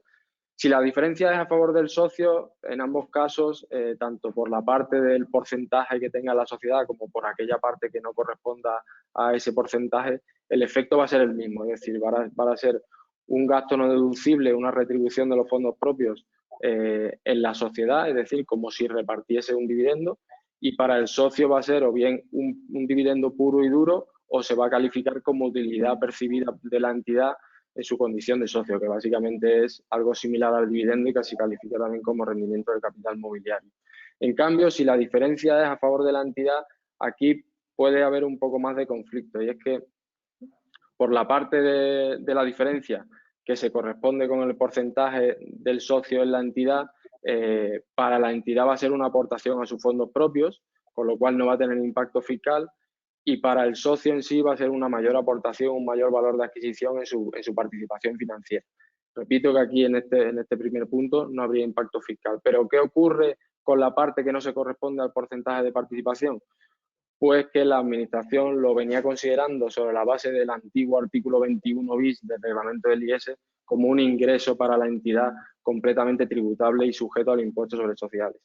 Si la diferencia es a favor del socio, en ambos casos, tanto por la parte del porcentaje que tenga la sociedad como por aquella parte que no corresponda a ese porcentaje, el efecto va a ser el mismo, es decir, va a ser un gasto no deducible, una retribución de los fondos propios en la sociedad, es decir, como si repartiese un dividendo, y para el socio va a ser o bien un dividendo puro y duro o se va a calificar como utilidad percibida de la entidad en su condición de socio, que básicamente es algo similar al dividendo y que se califica también como rendimiento del capital mobiliario. En cambio, si la diferencia es a favor de la entidad, aquí puede haber un poco más de conflicto, y es que por la parte de la diferencia que se corresponde con el porcentaje del socio en la entidad, para la entidad va a ser una aportación a sus fondos propios, con lo cual no va a tener impacto fiscal, y para el socio en sí va a ser una mayor aportación, un mayor valor de adquisición en su participación financiera. Repito que aquí en este primer punto no habría impacto fiscal. Pero ¿qué ocurre con la parte que no se corresponde al porcentaje de participación? Pues que la Administración lo venía considerando sobre la base del antiguo artículo 21 bis del reglamento del IES como un ingreso para la entidad completamente tributable y sujeto al impuesto sobre sociedades.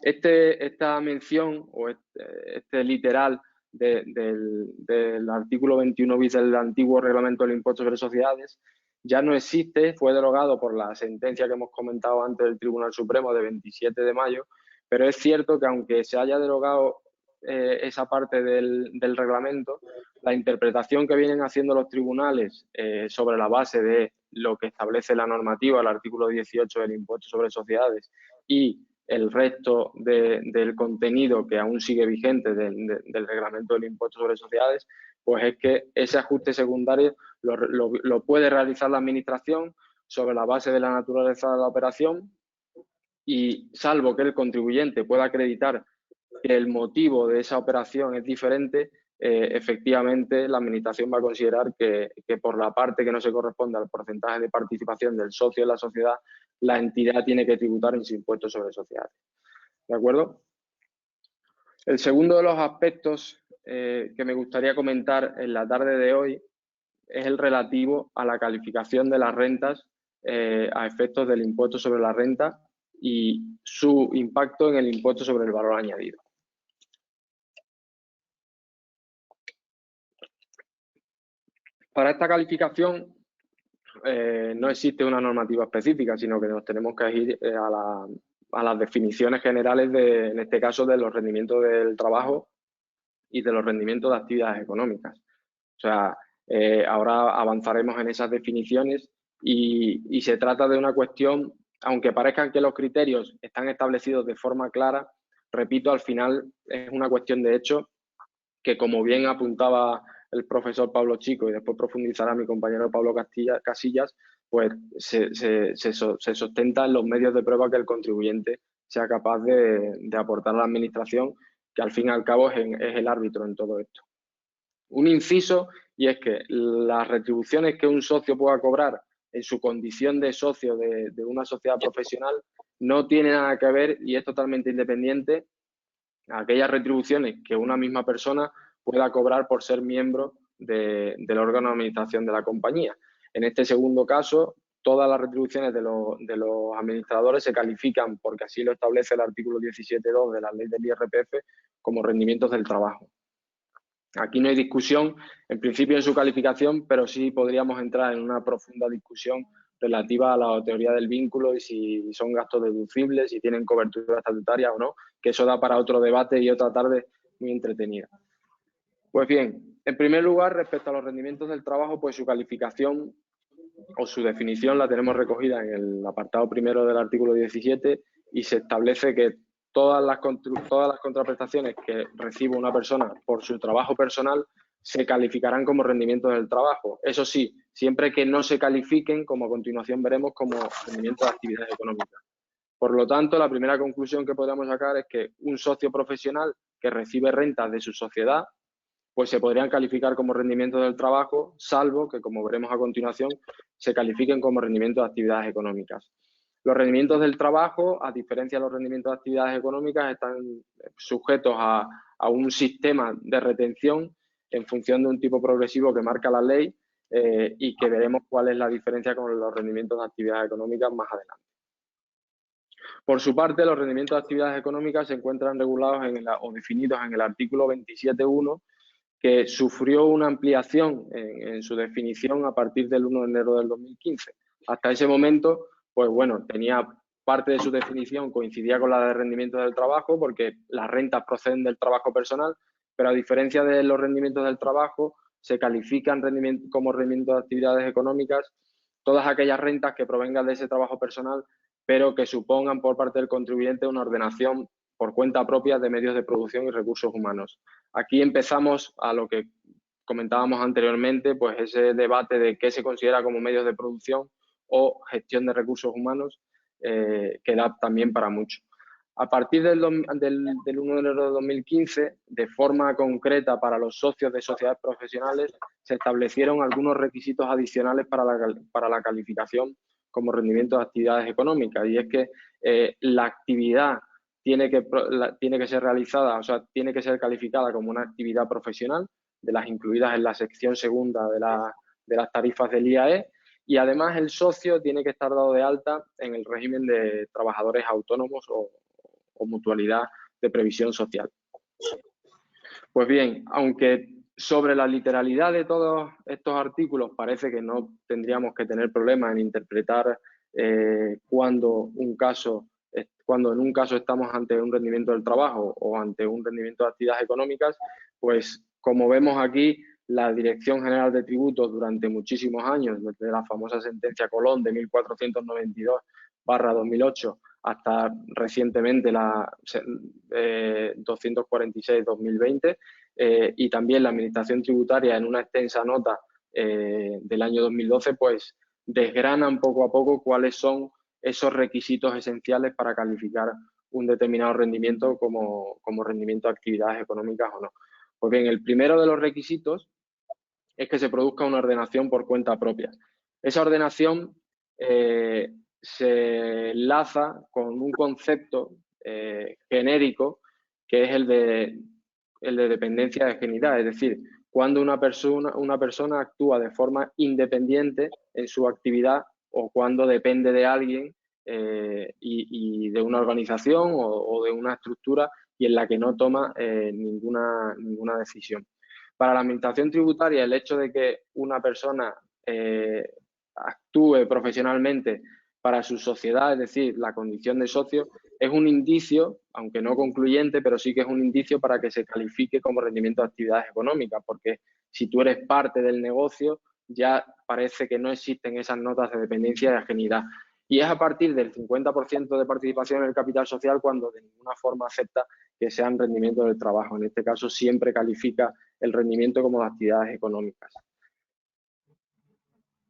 Esta mención o este literal del artículo 21 bis del antiguo reglamento del impuesto sobre sociedades ya no existe, fue derogado por la sentencia que hemos comentado antes del Tribunal Supremo de 27 de mayo, pero es cierto que aunque se haya derogado esa parte del reglamento, la interpretación que vienen haciendo los tribunales sobre la base de lo que establece la normativa, el artículo 18 del impuesto sobre sociedades y el resto del contenido que aún sigue vigente del reglamento del impuesto sobre sociedades, pues es que ese ajuste secundario lo puede realizar la Administración sobre la base de la naturaleza de la operación y salvo que el contribuyente pueda acreditar que el motivo de esa operación es diferente, efectivamente la Administración va a considerar que por la parte que no se corresponde al porcentaje de participación del socio en la sociedad, la entidad tiene que tributar en su impuesto sobre sociedades. ¿De acuerdo? El segundo de los aspectos que me gustaría comentar en la tarde de hoy es el relativo a la calificación de las rentas a efectos del impuesto sobre la renta y su impacto en el impuesto sobre el valor añadido. Para esta calificación no existe una normativa específica, sino que nos tenemos que ir a las definiciones generales, en este caso, de los rendimientos del trabajo y de los rendimientos de actividades económicas. O sea, ahora avanzaremos en esas definiciones y se trata de una cuestión, aunque parezcan que los criterios están establecidos de forma clara, repito, al final es una cuestión de hecho que, como bien apuntaba el profesor Pablo Chico y después profundizará mi compañero Pablo Casillas, pues se sustenta en los medios de prueba que el contribuyente sea capaz de aportar a la Administración, que al fin y al cabo es el árbitro en todo esto. Un inciso, y es que las retribuciones que un socio pueda cobrar en su condición de socio de una sociedad profesional no tiene nada que ver y es totalmente independiente a aquellas retribuciones que una misma persona pueda cobrar por ser miembro del órgano de administración de la compañía. En este segundo caso, todas las retribuciones de los administradores se califican, porque así lo establece el artículo 17.2 de la ley del IRPF, como rendimientos del trabajo. Aquí no hay discusión, en principio, en su calificación, pero sí podríamos entrar en una profunda discusión relativa a la teoría del vínculo y si son gastos deducibles, si tienen cobertura estatutaria o no, que eso da para otro debate y otra tarde muy entretenida. Pues bien, en primer lugar, respecto a los rendimientos del trabajo, pues su calificación o su definición la tenemos recogida en el apartado primero del artículo 17 y se establece que todas las contraprestaciones que recibe una persona por su trabajo personal se calificarán como rendimientos del trabajo. Eso sí, siempre que no se califiquen, como a continuación veremos, como rendimientos de actividades económicas. Por lo tanto, la primera conclusión que podríamos sacar es que un socio profesional que recibe rentas de su sociedad, pues se podrían calificar como rendimientos del trabajo, salvo que, como veremos a continuación, se califiquen como rendimientos de actividades económicas. Los rendimientos del trabajo, a diferencia de los rendimientos de actividades económicas, están sujetos a un sistema de retención en función de un tipo progresivo que marca la ley, y que veremos cuál es la diferencia con los rendimientos de actividades económicas más adelante. Por su parte, los rendimientos de actividades económicas se encuentran regulados o definidos en el artículo 27.1, que sufrió una ampliación en su definición a partir del 1 de enero del 2015. Hasta ese momento, pues bueno, tenía parte de su definición coincidía con la de rendimientos del trabajo, porque las rentas proceden del trabajo personal, pero a diferencia de los rendimientos del trabajo, se califican como rendimientos de actividades económicas todas aquellas rentas que provengan de ese trabajo personal, pero que supongan por parte del contribuyente una ordenación por cuenta propia de medios de producción y recursos humanos. Aquí empezamos a lo que comentábamos anteriormente, pues ese debate de qué se considera como medios de producción o gestión de recursos humanos, que da también para mucho. A partir del 1 de enero de 2015, de forma concreta para los socios de sociedades profesionales, se establecieron algunos requisitos adicionales para la calificación como rendimiento de actividades económicas, y es que la actividad tiene que ser realizada, o sea, tiene que ser calificada como una actividad profesional, de las incluidas en la sección segunda de las tarifas del IAE, y además el socio tiene que estar dado de alta en el régimen de trabajadores autónomos o mutualidad de previsión social. Pues bien, aunque sobre la literalidad de todos estos artículos parece que no tendríamos que tener problemas en interpretar cuando en un caso estamos ante un rendimiento del trabajo o ante un rendimiento de actividades económicas, pues como vemos aquí, la Dirección General de Tributos durante muchísimos años, desde la famosa sentencia Colón de 1492/2008 hasta recientemente la 246/2020, y también la Administración Tributaria en una extensa nota del año 2012, pues desgranan poco a poco cuáles son esos requisitos esenciales para calificar un determinado rendimiento como rendimiento de actividades económicas o no. Pues bien, el primero de los requisitos es que se produzca una ordenación por cuenta propia. Esa ordenación se enlaza con un concepto genérico que es el de dependencia de ajenidad, es decir, cuando una persona actúa de forma independiente en su actividad o cuando depende de alguien y de una organización o de una estructura y en la que no toma ninguna decisión. Para la Administración Tributaria, el hecho de que una persona actúe profesionalmente para su sociedad, es decir, la condición de socio, es un indicio, aunque no concluyente, pero sí que es un indicio para que se califique como rendimiento de actividades económicas, porque si tú eres parte del negocio, ya parece que no existen esas notas de dependencia y de ajenidad. Y es a partir del 50% de participación en el capital social cuando de ninguna forma acepta que sean rendimientos del trabajo. En este caso siempre califica el rendimiento como de actividades económicas.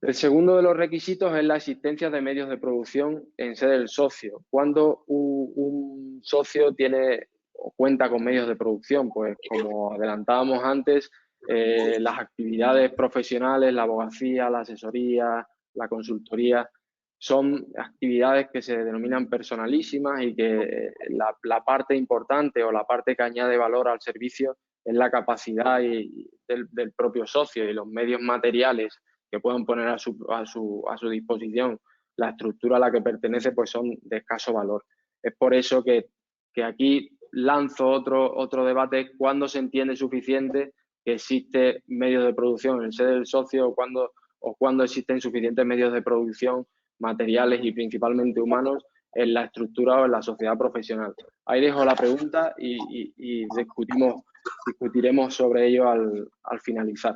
El segundo de los requisitos es la existencia de medios de producción en sede del socio. Cuando un socio tiene o cuenta con medios de producción, pues como adelantábamos antes, las actividades profesionales, la abogacía, la asesoría, la consultoría, son actividades que se denominan personalísimas y que la parte importante o la parte que añade valor al servicio es la capacidad del propio socio y los medios materiales que puedan poner a su disposición. La estructura a la que pertenece pues son de escaso valor. Es por eso que aquí lanzo otro debate: ¿cuándo se entiende suficiente que existe medios de producción en sede del socio o cuándo existen suficientes medios de producción materiales y principalmente humanos en la estructura o en la sociedad profesional? Ahí dejo la pregunta y discutiremos sobre ello al finalizar.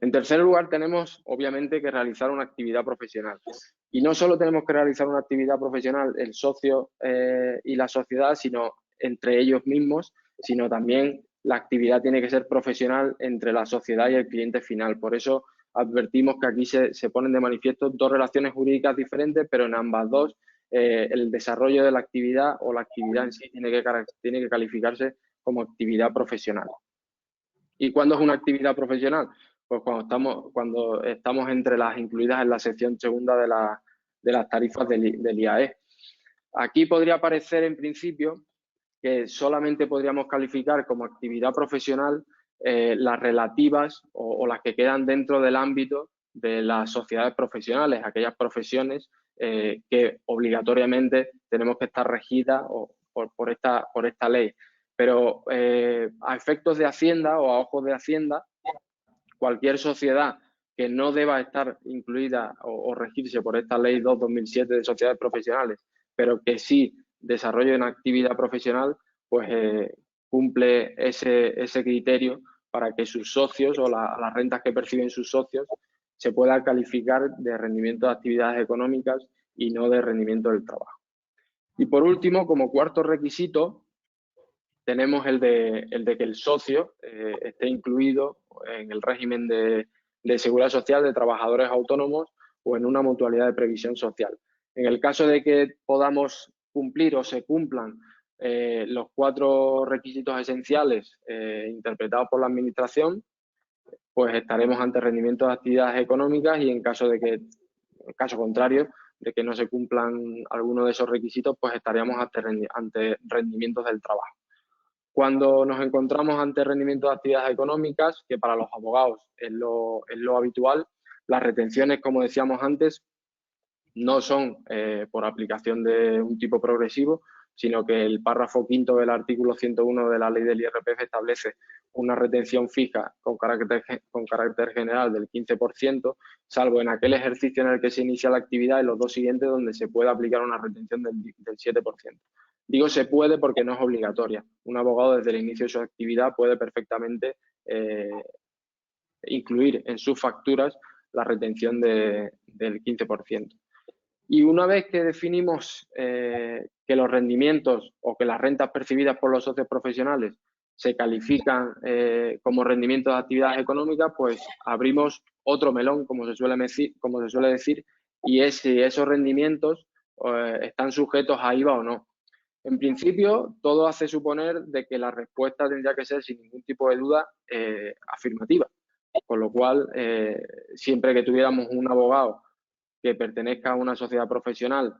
En tercer lugar, tenemos obviamente que realizar una actividad profesional. Y no solo tenemos que realizar una actividad profesional el socio y la sociedad, sino entre ellos mismos, sino también la actividad tiene que ser profesional entre la sociedad y el cliente final. Por eso advertimos que aquí se ponen de manifiesto dos relaciones jurídicas diferentes, pero en ambas dos el desarrollo de la actividad o la actividad en sí tiene que calificarse como actividad profesional. ¿Y cuándo es una actividad profesional? Pues cuando estamos entre las incluidas en la sección segunda de las tarifas del IAE. Aquí podría parecer en principio que solamente podríamos calificar como actividad profesional las relativas o las que quedan dentro del ámbito de las sociedades profesionales, aquellas profesiones que obligatoriamente tenemos que estar regidas por esta ley. Pero a efectos de Hacienda o a ojos de Hacienda, cualquier sociedad que no deba estar incluida o regirse por esta ley 2/2007 de sociedades profesionales, pero que sí desarrolle una actividad profesional, pues cumple ese criterio para que sus socios o las rentas que perciben sus socios se pueda calificar de rendimiento de actividades económicas y no de rendimiento del trabajo. Y por último, como cuarto requisito, tenemos el de que el socio esté incluido en el régimen de seguridad social de trabajadores autónomos o en una mutualidad de previsión social. En el caso de que podamos cumplir o se cumplan los 4 requisitos esenciales interpretados por la Administración, pues estaremos ante rendimientos de actividades económicas, y en caso contrario, de que no se cumplan alguno de esos requisitos, pues estaríamos ante rendimientos del trabajo. Cuando nos encontramos ante rendimientos de actividades económicas, que para los abogados es lo habitual, las retenciones, como decíamos antes, no son por aplicación de un tipo progresivo, sino que el párrafo 5º del artículo 101 de la ley del IRPF establece una retención fija con carácter general del 15%, salvo en aquel ejercicio en el que se inicia la actividad y los 2 siguientes donde se puede aplicar una retención del 7%. Digo se puede porque no es obligatoria. Un abogado desde el inicio de su actividad puede perfectamente incluir en sus facturas la retención del 15%. Y una vez que definimos que los rendimientos o que las rentas percibidas por los socios profesionales se califican como rendimientos de actividades económicas, pues abrimos otro melón, como se suele decir, y es si esos rendimientos están sujetos a IVA o no. En principio, todo hace suponer de que la respuesta tendría que ser, sin ningún tipo de duda, afirmativa. Con lo cual, siempre que tuviéramos un abogado que pertenezca a una sociedad profesional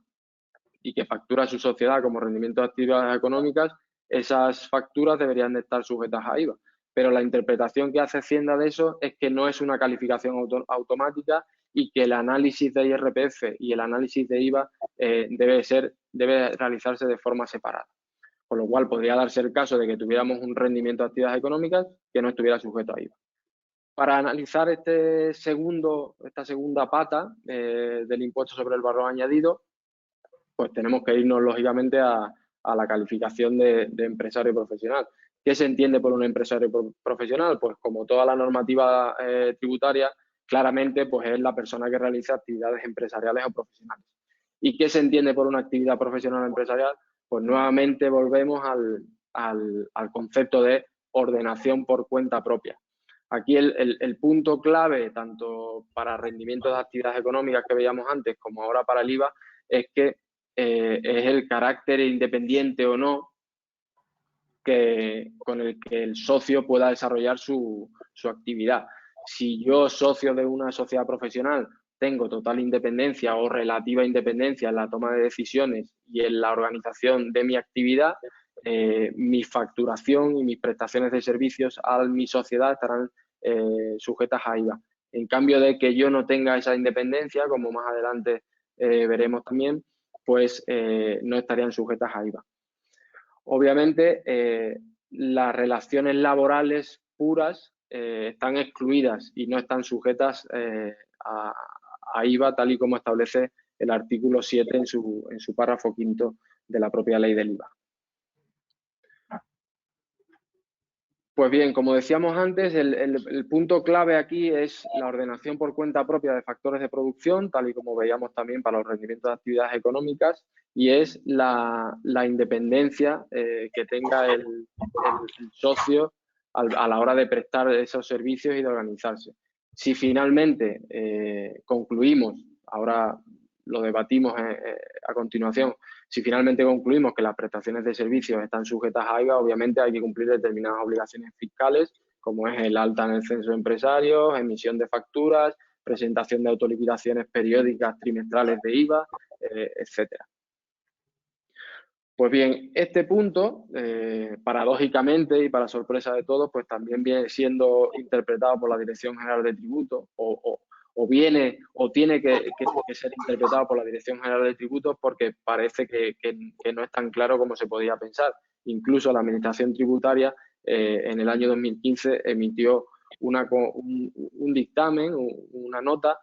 y que factura su sociedad como rendimiento de actividades económicas, esas facturas deberían de estar sujetas a IVA. Pero la interpretación que hace Hacienda de eso es que no es una calificación automática y que el análisis de IRPF y el análisis de IVA debe realizarse de forma separada. Con lo cual podría darse el caso de que tuviéramos un rendimiento de actividades económicas que no estuviera sujeto a IVA. Para analizar esta segunda pata del impuesto sobre el valor añadido, pues tenemos que irnos lógicamente a la calificación de empresario profesional. ¿Qué se entiende por un empresario profesional? Pues como toda la normativa tributaria, claramente pues es la persona que realiza actividades empresariales o profesionales. ¿Y qué se entiende por una actividad profesional o empresarial? Pues nuevamente volvemos al concepto de ordenación por cuenta propia. Aquí el punto clave, tanto para rendimientos de actividades económicas que veíamos antes como ahora para el IVA, es que es el carácter independiente o no con el que el socio pueda desarrollar su actividad. Si yo, socio de una sociedad profesional, tengo total independencia o relativa independencia en la toma de decisiones y en la organización de mi actividad, mi facturación y mis prestaciones de servicios a mi sociedad estarán sujetas a IVA. En cambio de que yo no tenga esa independencia, como más adelante veremos también, pues no estarían sujetas a IVA. Obviamente, las relaciones laborales puras están excluidas y no están sujetas a IVA, tal y como establece el artículo 7 en su párrafo 5º de la propia ley del IVA. Pues bien, como decíamos antes, el punto clave aquí es la ordenación por cuenta propia de factores de producción, tal y como veíamos también para los rendimientos de actividades económicas, y es la independencia que tenga el socio a la hora de prestar esos servicios y de organizarse. Si finalmente concluimos, ahora lo debatimos a continuación, si finalmente concluimos que las prestaciones de servicios están sujetas a IVA, obviamente hay que cumplir determinadas obligaciones fiscales, como es el alta en el censo de empresarios, emisión de facturas, presentación de autoliquidaciones periódicas trimestrales de IVA, etcétera. Pues bien, este punto, paradójicamente y para sorpresa de todos, pues también viene siendo interpretado por la Dirección General de Tributos o viene o tiene que ser interpretado por la Dirección General de Tributos porque parece que no es tan claro como se podía pensar. Incluso la Administración Tributaria en el año 2015 emitió un dictamen, una nota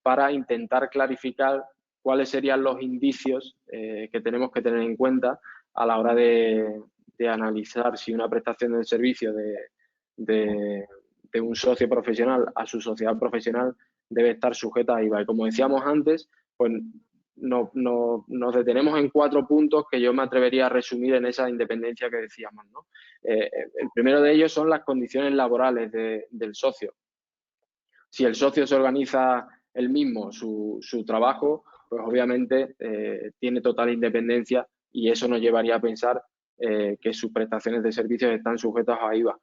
para intentar clarificar cuáles serían los indicios que tenemos que tener en cuenta a la hora de analizar si una prestación de servicio de un socio profesional a su sociedad profesional debe estar sujeta a IVA. Y como decíamos antes, pues nos detenemos en 4 puntos que yo me atrevería a resumir en esa independencia que decíamos, ¿no? El primero de ellos son las condiciones laborales del socio. Si el socio se organiza él mismo su trabajo, pues obviamente tiene total independencia y eso nos llevaría a pensar que sus prestaciones de servicios están sujetas a IVA.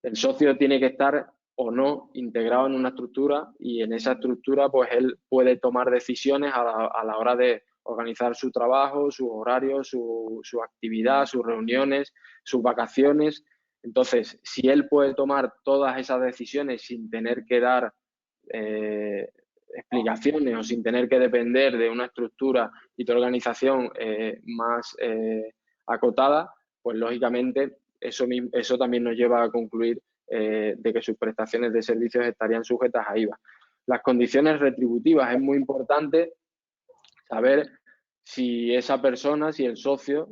El socio tiene que estar o no integrado en una estructura y en esa estructura pues él puede tomar decisiones a la hora de organizar su trabajo, sus horarios, su actividad, sus reuniones, sus vacaciones. Entonces, si él puede tomar todas esas decisiones sin tener que dar explicaciones o sin tener que depender de una estructura y de organización más acotada, pues lógicamente eso también nos lleva a concluir de que sus prestaciones de servicios estarían sujetas a IVA. Las condiciones retributivas, es muy importante saber si esa persona, si el socio,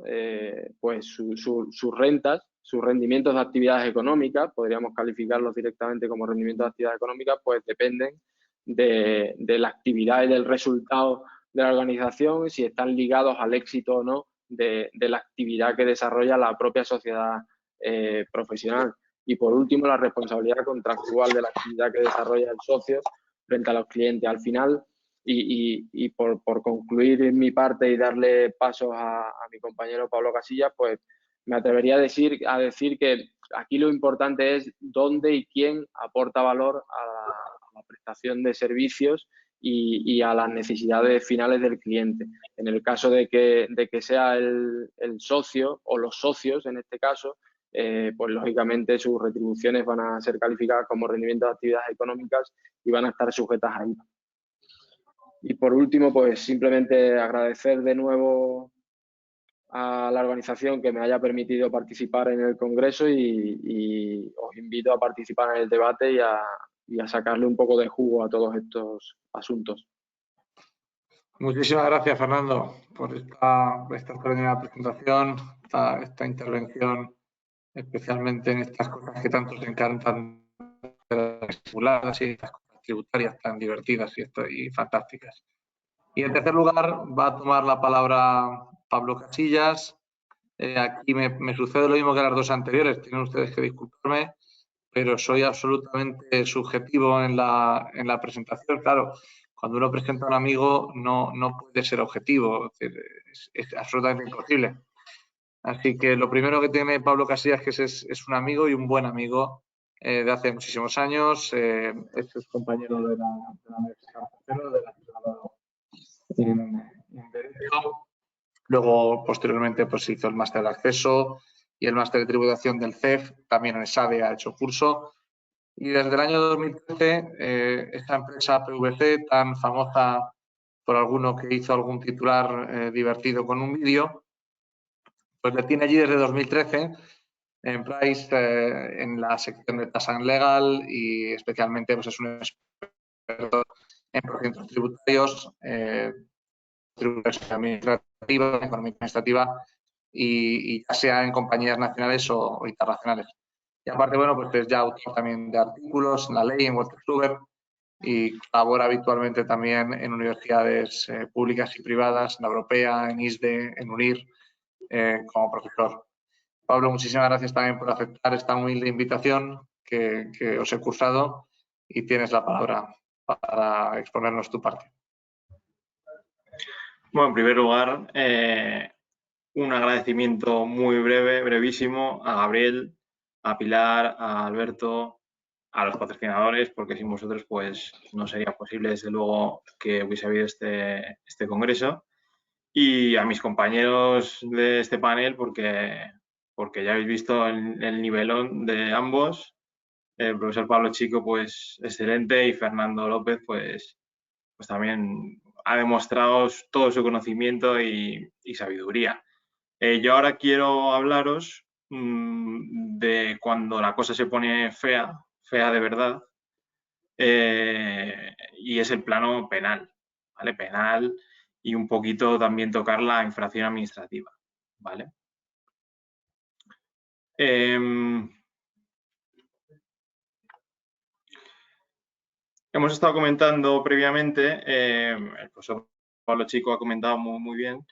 pues sus rentas, sus rendimientos de actividades económicas, podríamos calificarlos directamente como rendimientos de actividades económicas, pues dependen de la actividad y del resultado de la organización, si están ligados al éxito o no de la actividad que desarrolla la propia sociedad profesional. Y por último, la responsabilidad contractual de la actividad que desarrolla el socio frente a los clientes. Al final, y por concluir en mi parte y darle paso a mi compañero Pablo Casillas, pues me atrevería a decir que aquí lo importante es dónde y quién aporta valor a la prestación de servicios y a las necesidades finales del cliente. En el caso de que sea el socio o los socios, en este caso, pues lógicamente sus retribuciones van a ser calificadas como rendimiento de actividades económicas y van a estar sujetas a IVA. Y por último, pues simplemente agradecer de nuevo a la organización que me haya permitido participar en el Congreso y os invito a participar en el debate y a sacarle un poco de jugo a todos estos asuntos. Muchísimas gracias, Fernando, por esta extraordinaria presentación, esta intervención, especialmente en estas cosas que tanto te encantan, las simuladas y estas cosas tributarias tan divertidas y fantásticas. Y en tercer lugar va a tomar la palabra Pablo Casillas. Aquí me sucede lo mismo que las 2 anteriores, tienen ustedes que disculparme, pero soy absolutamente subjetivo en la presentación. Claro, cuando uno presenta a un amigo no puede ser objetivo, es absolutamente imposible. Así que lo primero que tiene Pablo Casillas que es un amigo y un buen amigo de hace muchísimos años. Es compañero de la Universidad de la en Derecho. Luego, posteriormente, pues hizo el máster de acceso y el máster de tributación del CEF. También en SADE ha hecho curso. Y desde el año 2013, esta empresa PVC, tan famosa por alguno que hizo algún titular divertido con un vídeo, pues le tiene allí desde 2013 en Price, en la sección de Tax and Legal y especialmente pues es un experto en procedimientos tributarios, tributación administrativa, economía administrativa y ya sea en compañías nacionales o internacionales. Y aparte, bueno, pues es ya autor también de artículos en la ley, en Wolters Kluwer y colabora habitualmente también en universidades públicas y privadas, en la Europea, en ISDE, en UNIR, como profesor. Pablo, muchísimas gracias también por aceptar esta humilde invitación que os he cursado y tienes la palabra para exponernos tu parte. Bueno, en primer lugar, un agradecimiento muy brevísimo a Gabriel, a Pilar, a Alberto, a los patrocinadores, porque sin vosotros pues no sería posible, desde luego, que hubiese habido este congreso. y a mis compañeros de este panel porque ya habéis visto el nivelón de ambos. El profesor Pablo Chico, pues excelente, y Fernando López, pues también ha demostrado todo su conocimiento y sabiduría. Yo ahora quiero hablaros de cuando la cosa se pone fea, fea de verdad, y es el plano penal, ¿vale? Penal, y un poquito también tocar la infracción administrativa, ¿vale? Hemos estado comentando previamente, el profesor Pablo Chico ha comentado muy bien,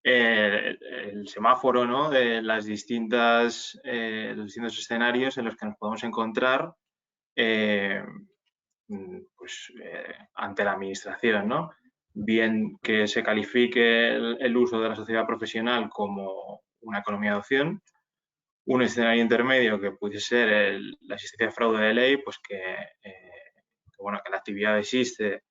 el semáforo, ¿no? De los distintos escenarios en los que nos podemos encontrar ante la administración, ¿no? Bien que se califique el uso de la sociedad profesional como una economía de opción, un escenario intermedio que pudiese ser la existencia de fraude de ley, pues que la actividad existe,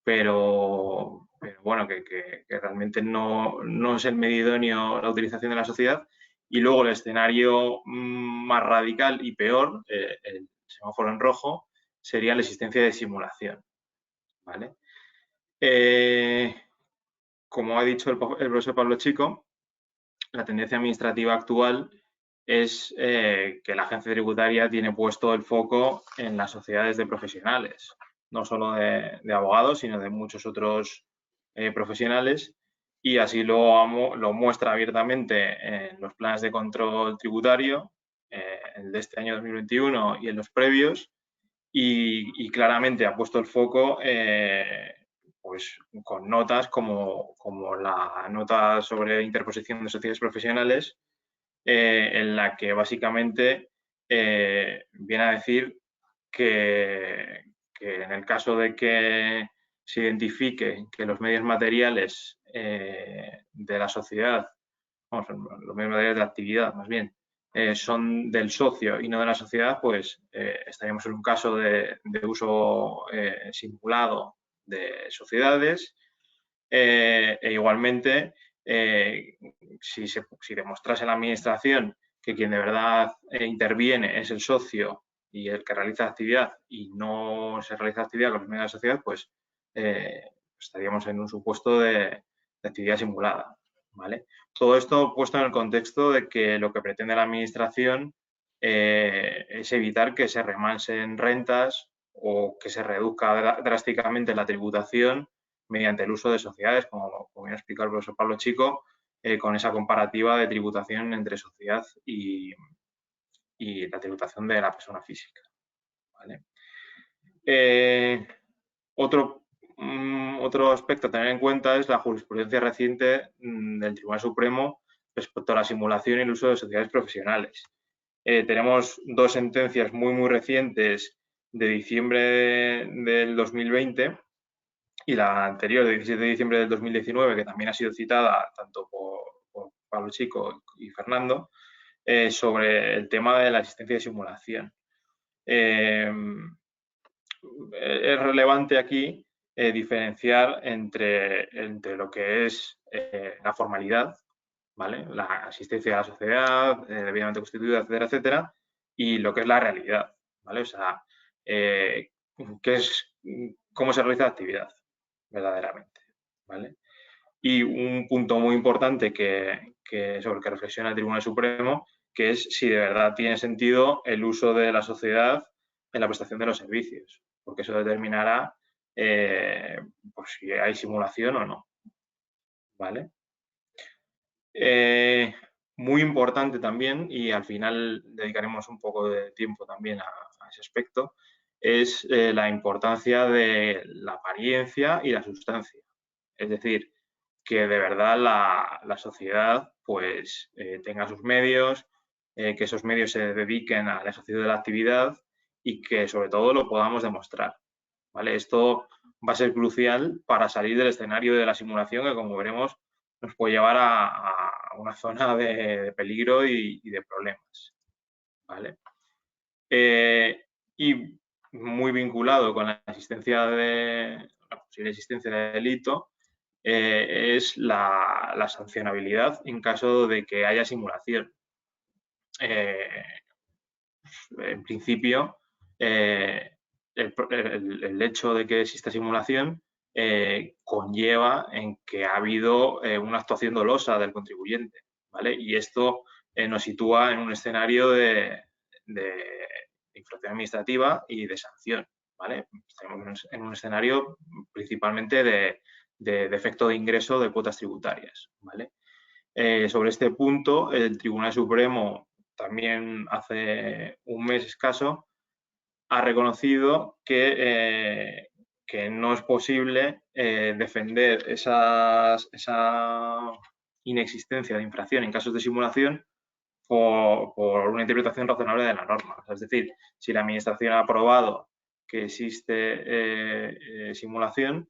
pero bueno, que realmente no es el medio idóneo la utilización de la sociedad. Y luego el escenario más radical y peor, el semáforo en rojo, sería la existencia de simulación, ¿vale? Como ha dicho el profesor Pablo Chico, la tendencia administrativa actual es que la agencia tributaria tiene puesto el foco en las sociedades de profesionales, no solo de abogados, sino de muchos otros profesionales, y así lo muestra abiertamente en los planes de control tributario, el de este año 2021 y en los previos, y claramente ha puesto el foco pues con notas como la nota sobre interposición de sociedades profesionales, en la que básicamente viene a decir que en el caso de que se identifique que los medios materiales de la sociedad, los medios materiales de la actividad más bien, son del socio y no de la sociedad, pues estaríamos en un caso de uso simulado de sociedades, e igualmente si demostrase la administración que quien de verdad interviene es el socio y el que realiza actividad, y no se realiza actividad con los medios de la sociedad, pues estaríamos en un supuesto de actividad simulada, ¿vale? Todo esto puesto en el contexto de que lo que pretende la administración es evitar que se remansen rentas o que se reduzca drásticamente la tributación mediante el uso de sociedades, como bien ha explicado el profesor Pablo Chico, con esa comparativa de tributación entre sociedad y la tributación de la persona física, ¿vale? Otro aspecto a tener en cuenta es la jurisprudencia reciente del Tribunal Supremo respecto a la simulación y el uso de sociedades profesionales. Tenemos dos sentencias muy recientes de diciembre del 2020 y la anterior de 17 de diciembre del 2019, que también ha sido citada tanto por Pablo Chico y Fernando, sobre el tema de la existencia de simulación. Es relevante aquí diferenciar entre lo que es la formalidad, ¿vale? La asistencia a la sociedad, debidamente constituida, etcétera, etcétera, y lo que es la realidad, ¿vale? O sea, cómo se realiza la actividad verdaderamente, ¿vale? Y un punto muy importante sobre el que reflexiona el Tribunal Supremo, que es si de verdad tiene sentido el uso de la sociedad en la prestación de los servicios, porque eso determinará pues si hay simulación o no, ¿vale? Muy importante también, y al final dedicaremos un poco de tiempo también a ese aspecto, es la importancia de la apariencia y la sustancia. Es decir, que de verdad la sociedad pues tenga sus medios, que esos medios se dediquen al ejercicio de la actividad y que sobre todo lo podamos demostrar, ¿vale? Esto va a ser crucial para salir del escenario de la simulación, que como veremos nos puede llevar a una zona de peligro y de problemas, ¿vale? Y muy vinculado con la posible existencia de delito, es la sancionabilidad en caso de que haya simulación. En principio, el hecho de que exista simulación conlleva en que ha habido una actuación dolosa del contribuyente, ¿vale? Y esto nos sitúa en un escenario de infracción administrativa y de sanción, ¿vale? Estamos en un escenario principalmente de defecto de ingreso de cuotas tributarias, ¿vale? Sobre este punto, el Tribunal Supremo también hace un mes escaso ha reconocido que no es posible defender esa inexistencia de infracción en casos de simulación por una interpretación razonable de la norma. Es decir, si la Administración ha aprobado que existe simulación,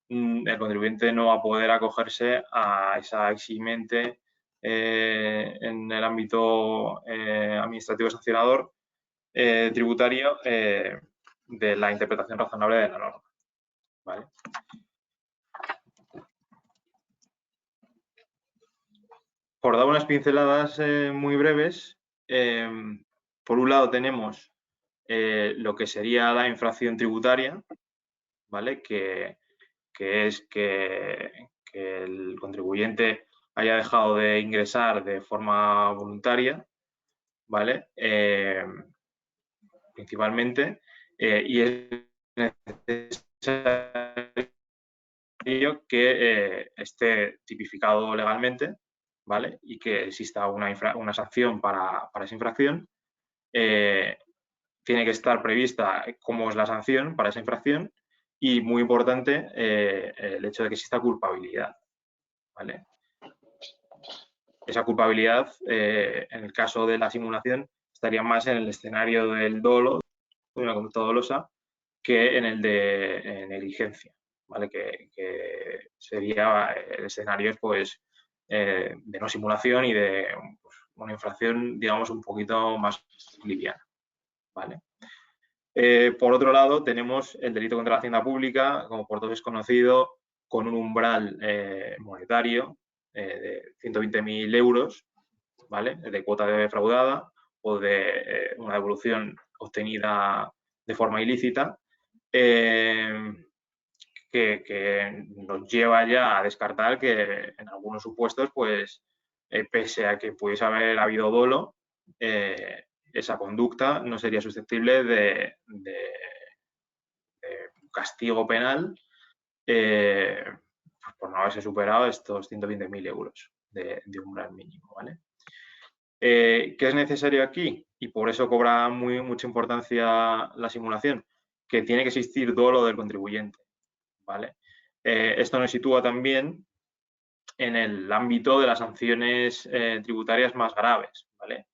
el contribuyente no va a poder acogerse a esa eximente en el ámbito administrativo sancionador tributario de la interpretación razonable de la norma, ¿vale? Por dar unas pinceladas muy breves, por un lado tenemos lo que sería la infracción tributaria, ¿vale? Que es que el contribuyente haya dejado de ingresar de forma voluntaria, ¿vale? Principalmente, y es necesario que esté tipificado legalmente, ¿vale? Y que exista una sanción para esa infracción. Tiene que estar prevista cómo es la sanción para esa infracción y, muy importante, el hecho de que exista culpabilidad, ¿vale? Esa culpabilidad, en el caso de la simulación, estaría más en el escenario del dolo, de una conducta dolosa, que en el de negligencia, ¿vale? Que sería el escenario, pues, de no simulación y de pues, una infracción, digamos, un poquito más liviana, ¿vale? Por otro lado, tenemos el delito contra la hacienda pública, como por todos es conocido, con un umbral monetario de 120.000 euros, ¿vale? De cuota defraudada o de una devolución obtenida de forma ilícita, que nos lleva ya a descartar que en algunos supuestos, pues, pese a que pudiese haber habido dolo, esa conducta no sería susceptible de castigo penal por no haberse superado estos 120.000 euros de umbral mínimo, ¿vale? ¿Qué es necesario aquí? Y por eso cobra mucha importancia la simulación, que tiene que existir dolo del contribuyente, ¿vale? Esto nos sitúa también en el ámbito de las sanciones tributarias más graves, ¿vale?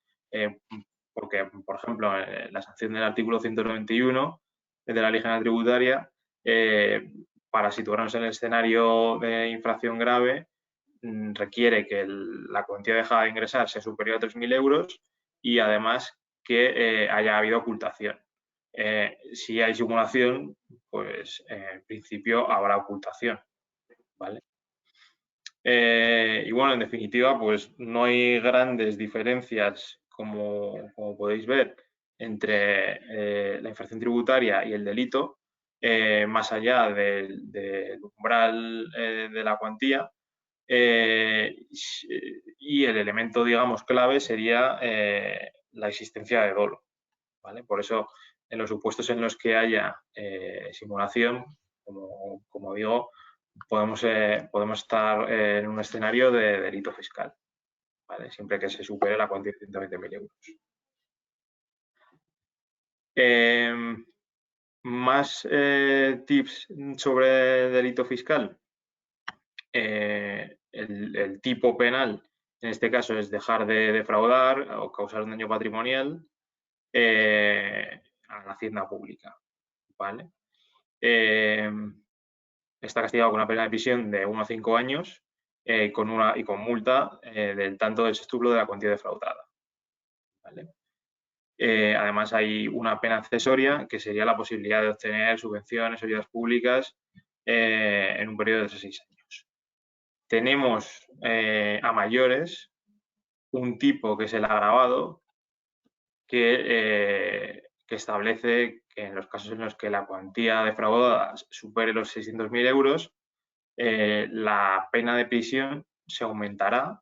Porque, por ejemplo, la sanción del artículo 191 de la Ley General Tributaria, para situarnos en el escenario de infracción grave, requiere que la cuantía dejada de ingresar sea superior a 3.000 euros y además que haya habido ocultación. Si hay simulación, pues en principio habrá ocultación, ¿vale? Y bueno, en definitiva, pues no hay grandes diferencias, como podéis ver, entre la infracción tributaria y el delito, más allá del umbral de la cuantía. Y el elemento, digamos, clave sería la existencia de dolo, ¿vale? Por eso, en los supuestos en los que haya simulación, como digo, podemos estar en un escenario de delito fiscal, ¿vale? Siempre que se supere la cuantía de 120.000 euros. Más tips sobre delito fiscal. El tipo penal, en este caso, es dejar de defraudar o causar un daño patrimonial a la hacienda pública, ¿vale? Está castigado con una pena de prisión de 1 a 5 años y con multa del tanto del sextuplo de la cuantía defraudada, ¿vale? Además, hay una pena accesoria, que sería la posibilidad de obtener subvenciones o ayudas públicas en un periodo de 6 años, tenemos a mayores un tipo que es el agravado que establece que en los casos en los que la cuantía defraudada supere los 600.000 euros, la pena de prisión se aumentará,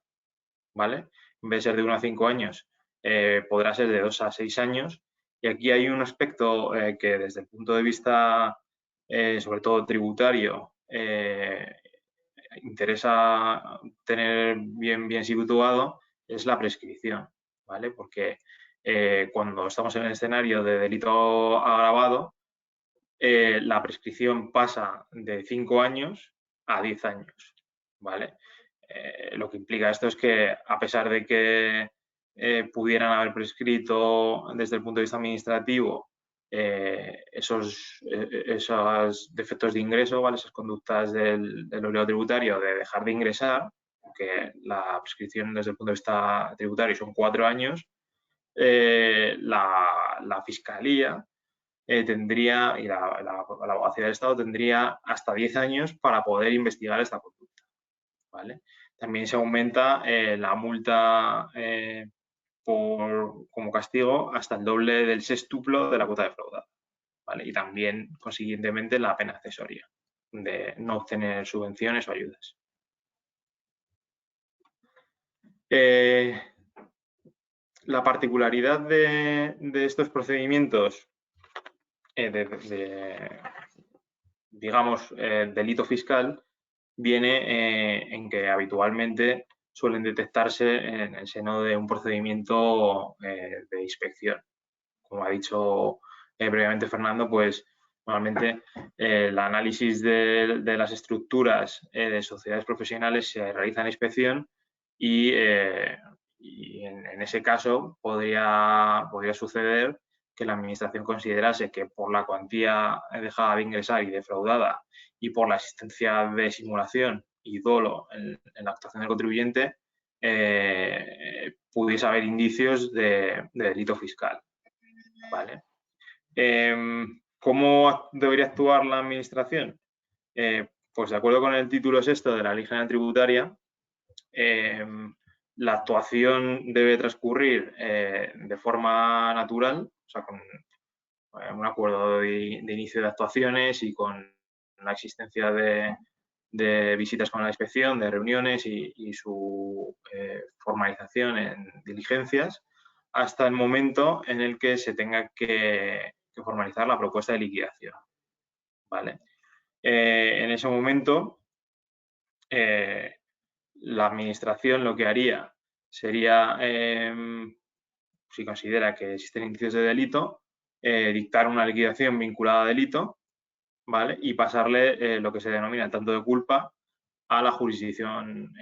¿vale? En vez de ser de 1 a 5 años, podrá ser de 2 a 6 años. Y aquí hay un aspecto que desde el punto de vista, sobre todo tributario, interesa tener bien situado, es la prescripción, ¿vale? Porque cuando estamos en el escenario de delito agravado, la prescripción pasa de 5 años a 10 años, ¿vale? Lo que implica esto es que, a pesar de que pudieran haber prescrito desde el punto de vista administrativo esos defectos de ingreso, ¿vale? Esas conductas del obligado tributario de dejar de ingresar, que la prescripción desde el punto de vista tributario son 4 años, la Fiscalía tendría, y la Abogacía del Estado tendría hasta 10 años para poder investigar esta conducta, ¿vale? También se aumenta la multa como castigo hasta el doble del sextuplo de la cuota defraudada, ¿vale? Y también, consiguientemente, la pena accesoria de no obtener subvenciones o ayudas. La particularidad de estos procedimientos digamos, delito fiscal viene en que habitualmente suelen detectarse en el seno de un procedimiento de inspección. Como ha dicho previamente Fernando, pues normalmente el análisis de las estructuras de sociedades profesionales se realiza en inspección y en ese caso podría suceder que la Administración considerase que por la cuantía dejada de ingresar y defraudada y por la existencia de simulación y dolo en la actuación del contribuyente, pudiese haber indicios de delito fiscal, ¿vale? ¿Cómo debería actuar la Administración? Pues de acuerdo con el título sexto de la Ley General Tributaria, la actuación debe transcurrir de forma natural, o sea, con un acuerdo de inicio de actuaciones y con la existencia de visitas con la inspección, de reuniones y su formalización en diligencias, hasta el momento en el que se tenga que formalizar la propuesta de liquidación, ¿vale? En ese momento, la Administración lo que haría sería, si considera que existen indicios de delito, dictar una liquidación vinculada a delito, ¿vale? Y pasarle lo que se denomina el tanto de culpa a la jurisdicción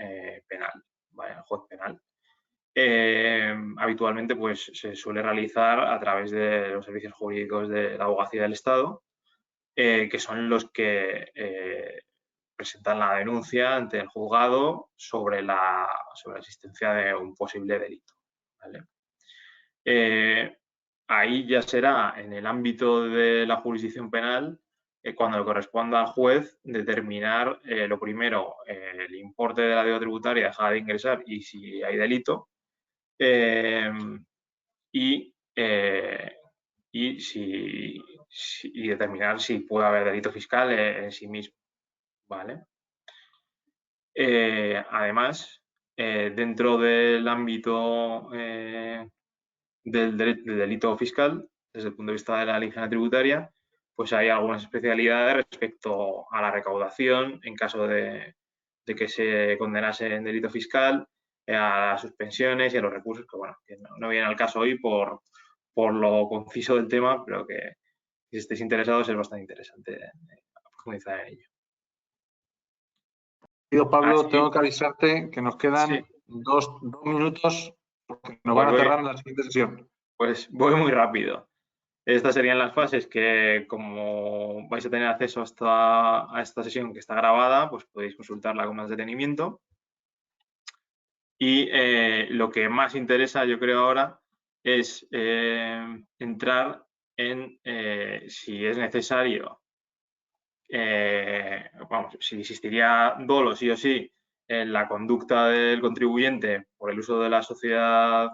penal, ¿vale? Al juez penal. Habitualmente pues, se suele realizar a través de los servicios jurídicos de la Abogacía del Estado, que son los que presentan la denuncia ante el juzgado sobre la existencia de un posible delito, ¿vale? Ahí ya será en el ámbito de la jurisdicción penal cuando le corresponda al juez determinar lo primero, el importe de la deuda tributaria dejada de ingresar y si hay delito, y determinar si puede haber delito fiscal en sí mismo, ¿vale? Además, dentro del ámbito del delito fiscal, desde el punto de vista de la Ley General Tributaria, pues hay algunas especialidades respecto a la recaudación en caso de que se condenase en delito fiscal, a las suspensiones y a los recursos, que bueno, que no viene al caso hoy por lo conciso del tema, pero que si estáis interesados es bastante interesante profundizar en ello. Tío Pablo, tengo que avisarte que nos quedan Sí. dos minutos porque nos van a cerrar en la siguiente sesión. Pues voy muy rápido. Estas serían las fases que, como vais a tener acceso a esta sesión que está grabada, pues podéis consultarla con más detenimiento. Y lo que más interesa, yo creo ahora, es entrar en si es necesario, si existiría dolo sí o sí la conducta del contribuyente por el uso de la sociedad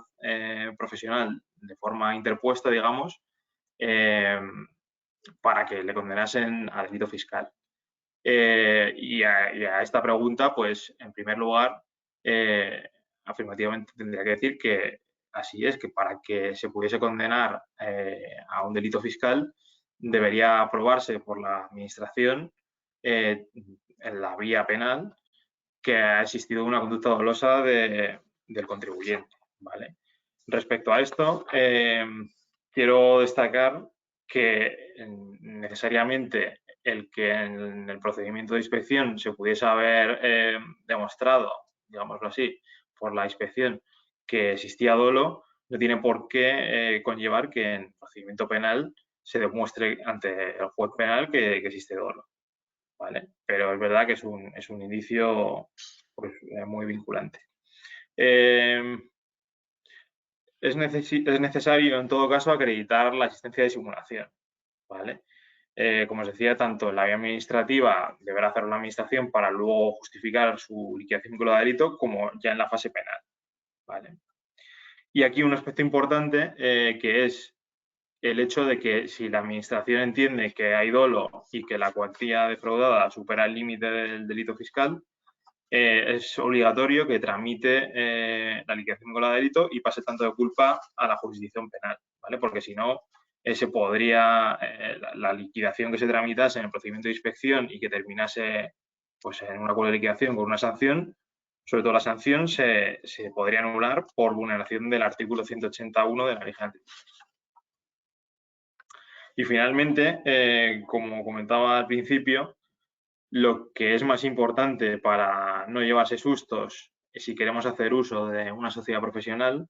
profesional de forma interpuesta, digamos, para que le condenasen a delito fiscal. Y a esta pregunta, pues, en primer lugar, afirmativamente tendría que decir que así es, que para que se pudiese condenar a un delito fiscal debería aprobarse por la Administración en la vía penal que ha existido una conducta dolosa del contribuyente, ¿vale? Respecto a esto, quiero destacar que necesariamente el que en el procedimiento de inspección se pudiese haber demostrado, digámoslo así, por la inspección que existía dolo, no tiene por qué conllevar que en el procedimiento penal se demuestre ante el juez penal que existe dolo, ¿vale? Pero es verdad que es un indicio pues, muy vinculante. Es necesario, en todo caso, acreditar la existencia de simulación, ¿vale? Como os decía, tanto en la vía administrativa deberá hacerlo la Administración para luego justificar su liquidación vinculada a delito, como ya en la fase penal, ¿vale? Y aquí un aspecto importante que es el hecho de que si la Administración entiende que hay dolo y que la cuantía defraudada supera el límite del delito fiscal, es obligatorio que tramite la liquidación vinculada a delito y pase tanto de culpa a la jurisdicción penal, ¿vale? Porque si no, se podría, la liquidación que se tramitase en el procedimiento de inspección y que terminase pues, en un acuerdo de liquidación con una sanción, sobre todo la sanción se podría anular por vulneración del artículo 181 de la Ley General. Y finalmente, como comentaba al principio, lo que es más importante para no llevarse sustos si queremos hacer uso de una sociedad profesional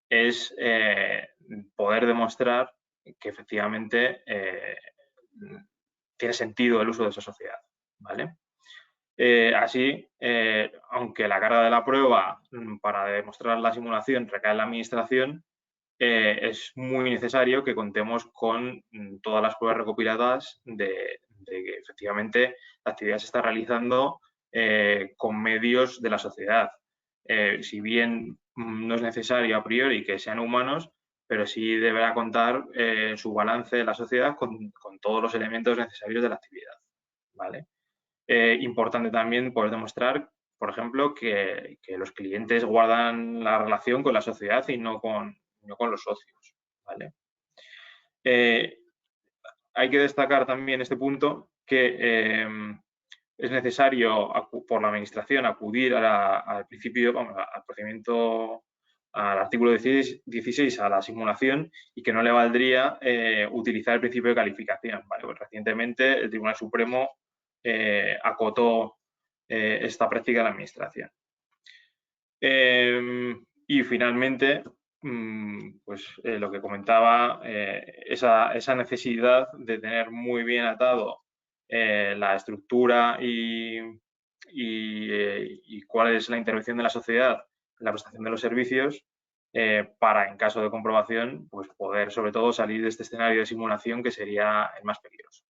es poder demostrar que efectivamente tiene sentido el uso de esa sociedad, ¿vale? Así, aunque la carga de la prueba para demostrar la simulación recae en la Administración, es muy necesario que contemos con todas las pruebas recopiladas de que efectivamente la actividad se está realizando con medios de la sociedad. Si bien no es necesario a priori que sean humanos, pero sí deberá contar su balance de la sociedad con todos los elementos necesarios de la actividad, ¿vale? Importante también poder demostrar, por ejemplo, que los clientes guardan la relación con la sociedad y no con los socios, ¿vale? Hay que destacar también este punto que es necesario por la Administración acudir al principio, al procedimiento, al artículo 16, a la simulación, y que no le valdría utilizar el principio de calificación, ¿vale? Pues recientemente el Tribunal Supremo acotó esta práctica de la Administración. Y finalmente, pues lo que comentaba, esa necesidad de tener muy bien atado la estructura y cuál es la intervención de la sociedad en la prestación de los servicios para, en caso de comprobación, pues poder sobre todo salir de este escenario de simulación que sería el más peligroso.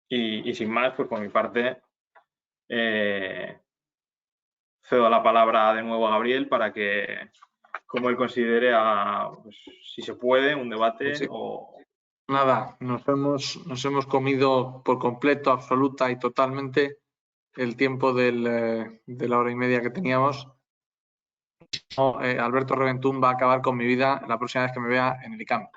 Y sin más, pues por mi parte, cedo la palabra de nuevo a Gabriel para que, como él considere, pues, si se puede, un debate sí. o... Nada, nos hemos comido por completo, absoluta y totalmente el tiempo de la hora y media que teníamos. Alberto Reventún va a acabar con mi vida la próxima vez que me vea en el ICAM.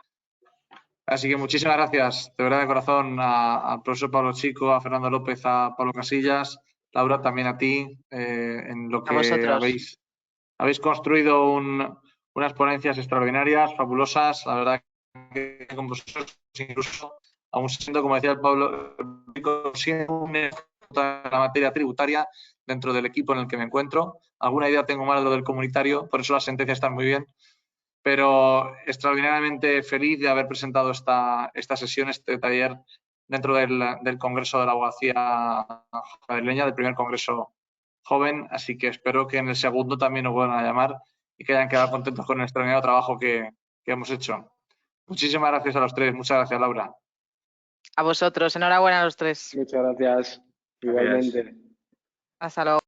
Así que muchísimas gracias, de verdad, de corazón, al profesor Pablo Chico, a Fernando López, a Pablo Casillas, Laura, también a ti, en lo que habéis construido unas ponencias extraordinarias, fabulosas. La verdad que con vosotros, incluso, aún siendo, como decía el Pablo, siendo la materia tributaria dentro del equipo en el que me encuentro. Alguna idea tengo más de lo del comunitario, por eso las sentencias están muy bien. Pero extraordinariamente feliz de haber presentado esta sesión, este taller, dentro del Congreso de la Abogacía Madrileña, del primer Congreso Joven. Así que espero que en el segundo también nos vuelvan a llamar y que hayan quedado contentos con el extraordinario trabajo que hemos hecho. Muchísimas gracias a los tres. Muchas gracias, Laura. A vosotros, enhorabuena a los tres. Muchas gracias. Igualmente. Hasta luego.